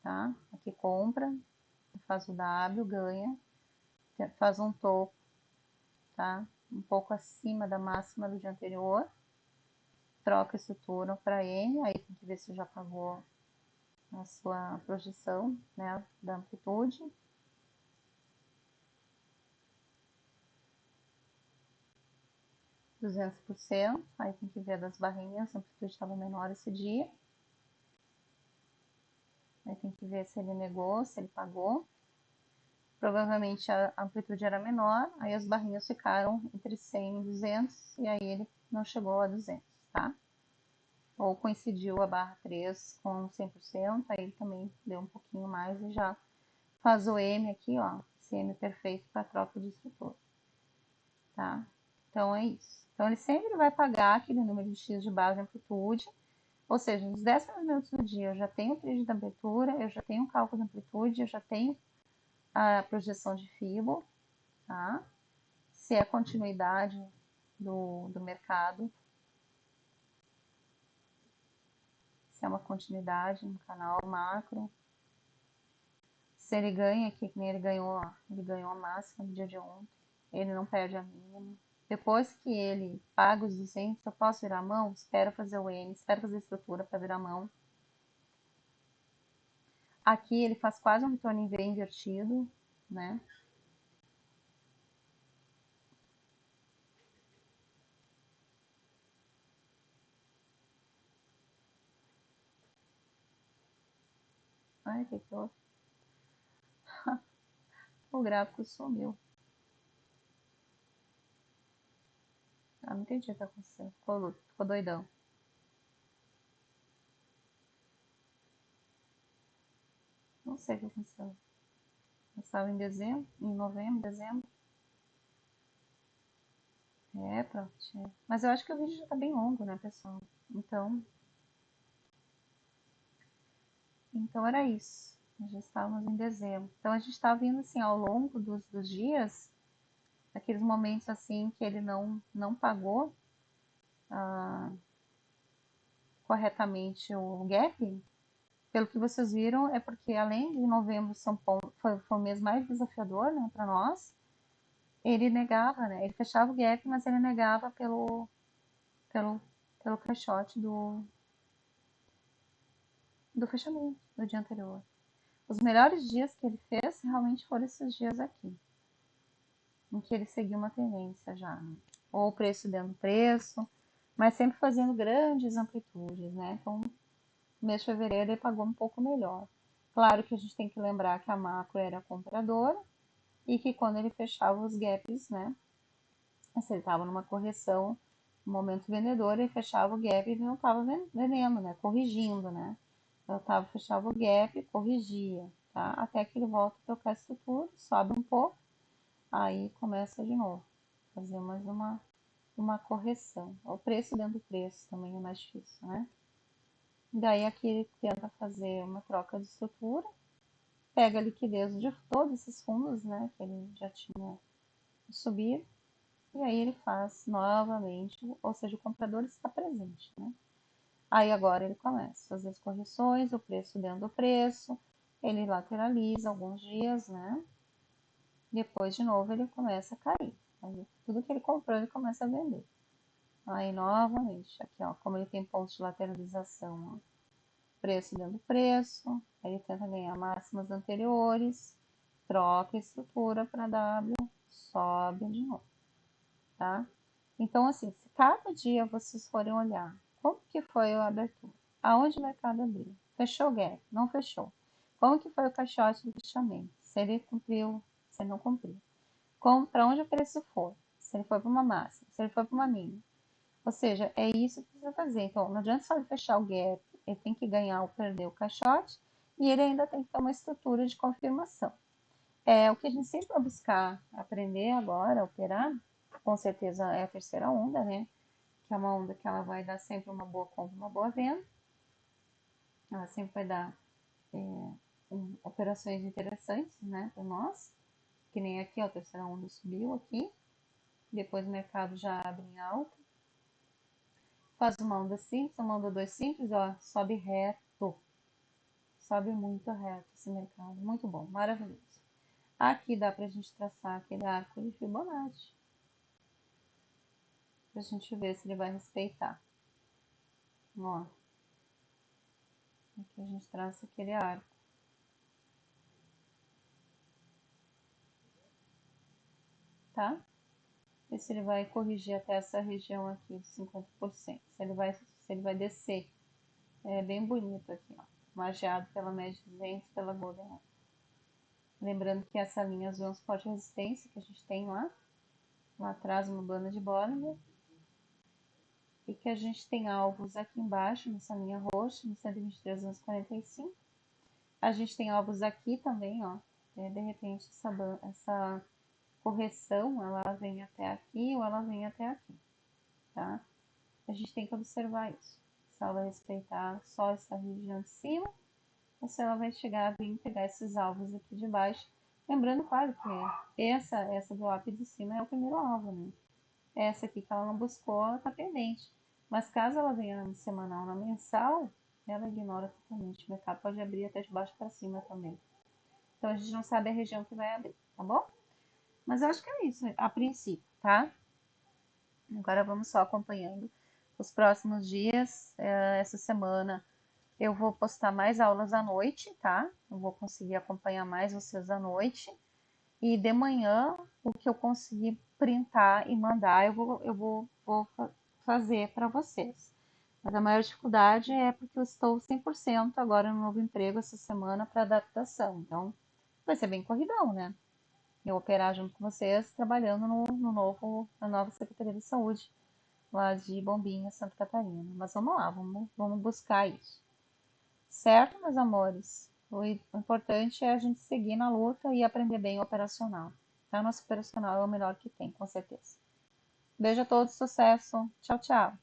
tá? Aqui compra, faz o W, ganha, faz um topo, tá? Um pouco acima da máxima do dia anterior, troca esse turno para N, aí tem que ver se já pagou a sua projeção, né, da amplitude. 200%. Aí tem que ver das barrinhas, a amplitude estava menor esse dia. Aí tem que ver se ele negou, se ele pagou. Provavelmente a amplitude era menor, aí as barrinhas ficaram entre 100 e 200, e aí ele não chegou a 200, tá? Ou coincidiu a barra 3 com 100%, aí ele também deu um pouquinho mais e já faz o M aqui, ó, esse M perfeito para troca de estrutura, tá? Então é isso. Então ele sempre vai pagar aquele número de X de base de amplitude, ou seja, nos 10 primeiros minutos do dia eu já tenho o trígido da abertura, eu já tenho o cálculo da amplitude, eu já tenho a projeção de Fibo, tá? Se é continuidade do mercado, se é uma continuidade no canal macro, se ele ganha aqui, que nem ele ganhou a máxima no dia de ontem, ele não perde a mínima. Depois que ele paga os 200, eu posso virar a mão? Espero fazer o N, espero fazer a estrutura para virar a mão. Aqui ele faz quase um retorno em V invertido, né? Ai, que houve? O gráfico sumiu. Ah, não entendi o que aconteceu. Ficou doidão. Não sei o que aconteceu. Eu estava em dezembro, em novembro, dezembro. É, pronto. É. Mas eu acho que o vídeo já tá bem longo, né, pessoal? Então era isso. Nós já estávamos em dezembro. Então a gente estava vindo assim ao longo dos dias, aqueles momentos assim que ele não pagou corretamente o gap. Pelo que vocês viram, é porque além de novembro foi o mês mais desafiador, né, para nós. Ele negava, né? Ele fechava o gap, mas ele negava pelo, pelo caixote do fechamento do dia anterior. Os melhores dias que ele fez realmente foram esses dias aqui, em que ele seguiu uma tendência já, né? Ou o preço dentro do preço, mas sempre fazendo grandes amplitudes, né? Então, no mês de fevereiro ele pagou um pouco melhor. Claro que a gente tem que lembrar que a macro era compradora e que quando ele fechava os gaps, né? Se ele estava numa correção, no momento vendedor, ele fechava o gap e não estava vendendo, né? Corrigindo, né? Eu fechava o gap, corrigia, tá? Até que ele volta a trocar a estrutura, sobe um pouco, aí começa de novo, fazer mais uma correção. O preço dentro do preço também é mais difícil, né? Daí aqui ele tenta fazer uma troca de estrutura, pega a liquidez de todos esses fundos, né? Que ele já tinha subido, e aí ele faz novamente, ou seja, o comprador está presente, né? Aí agora ele começa a fazer as correções, o preço dentro do preço, ele lateraliza alguns dias, né? Depois de novo ele começa a cair. Aí, tudo que ele comprou ele começa a vender. Aí novamente, aqui ó, como ele tem pontos de lateralização, ó, preço dentro do preço, ele tenta ganhar máximas anteriores, troca a estrutura para W, sobe de novo, tá? Então, assim, se cada dia vocês forem olhar como que foi a abertura, aonde o mercado abriu, fechou o gap, não fechou, como que foi o caixote do fechamento, se ele cumpriu, se ele não cumpriu, para onde o preço for, se ele foi para uma máxima, se ele foi para uma mínima. Ou seja, é isso que precisa fazer. Então, não adianta só ele fechar o gap, ele tem que ganhar ou perder o caixote e ele ainda tem que ter uma estrutura de confirmação. É o que a gente sempre vai buscar aprender agora, operar, com certeza é a terceira onda, né? Que é uma onda que ela vai dar sempre uma boa compra, uma boa venda. Ela sempre vai dar operações interessantes, né, para nós. Que nem aqui, ó, a terceira onda subiu aqui. Depois o mercado já abre em alta. Faz uma onda simples, uma onda 2 simples, ó, sobe reto. Sobe muito reto esse mercado. Muito bom, maravilhoso. Aqui dá pra gente traçar aquele arco de Fibonacci. Pra gente ver se ele vai respeitar. Ó. Aqui a gente traça aquele arco. Tá? ver se ele vai corrigir até essa região aqui de 50%. Se ele vai descer. É bem bonito aqui, ó. Margeado pela média de 200, pela Golden. Lembrando que essa linha azul é um suporte de resistência que a gente tem lá atrás uma banda de Bollinger. E que a gente tem alvos aqui embaixo, nessa linha roxa, no 123,245. A gente tem alvos aqui também, ó. De repente essa correção, ela vem até aqui ou ela vem até aqui, tá? A gente tem que observar isso. Se ela vai respeitar só essa região de cima, ou se ela vai chegar a vir pegar esses alvos aqui de baixo. Lembrando, claro, que essa do up de cima é o primeiro alvo, né? Essa aqui que ela não buscou, ela tá pendente. Mas caso ela venha na semanal, na mensal, ela ignora totalmente. O mercado pode abrir até de baixo para cima também. Então a gente não sabe a região que vai abrir, tá bom? Mas eu acho que é isso, a princípio, tá? Agora vamos só acompanhando os próximos dias. Essa semana eu vou postar mais aulas à noite, tá? Eu vou conseguir acompanhar mais vocês à noite. E de manhã, o que eu conseguir printar e mandar, vou fazer para vocês. Mas a maior dificuldade é porque eu estou 100% agora no novo emprego essa semana para adaptação. Então, vai ser bem corridão, né? Eu operar junto com vocês, trabalhando na nova Secretaria de Saúde, lá de Bombinha, Santa Catarina. Mas vamos lá, vamos buscar isso. Certo, meus amores? O importante é a gente seguir na luta e aprender bem o operacional. Tá? Nosso operacional é o melhor que tem, com certeza. Beijo a todos, sucesso. Tchau, tchau.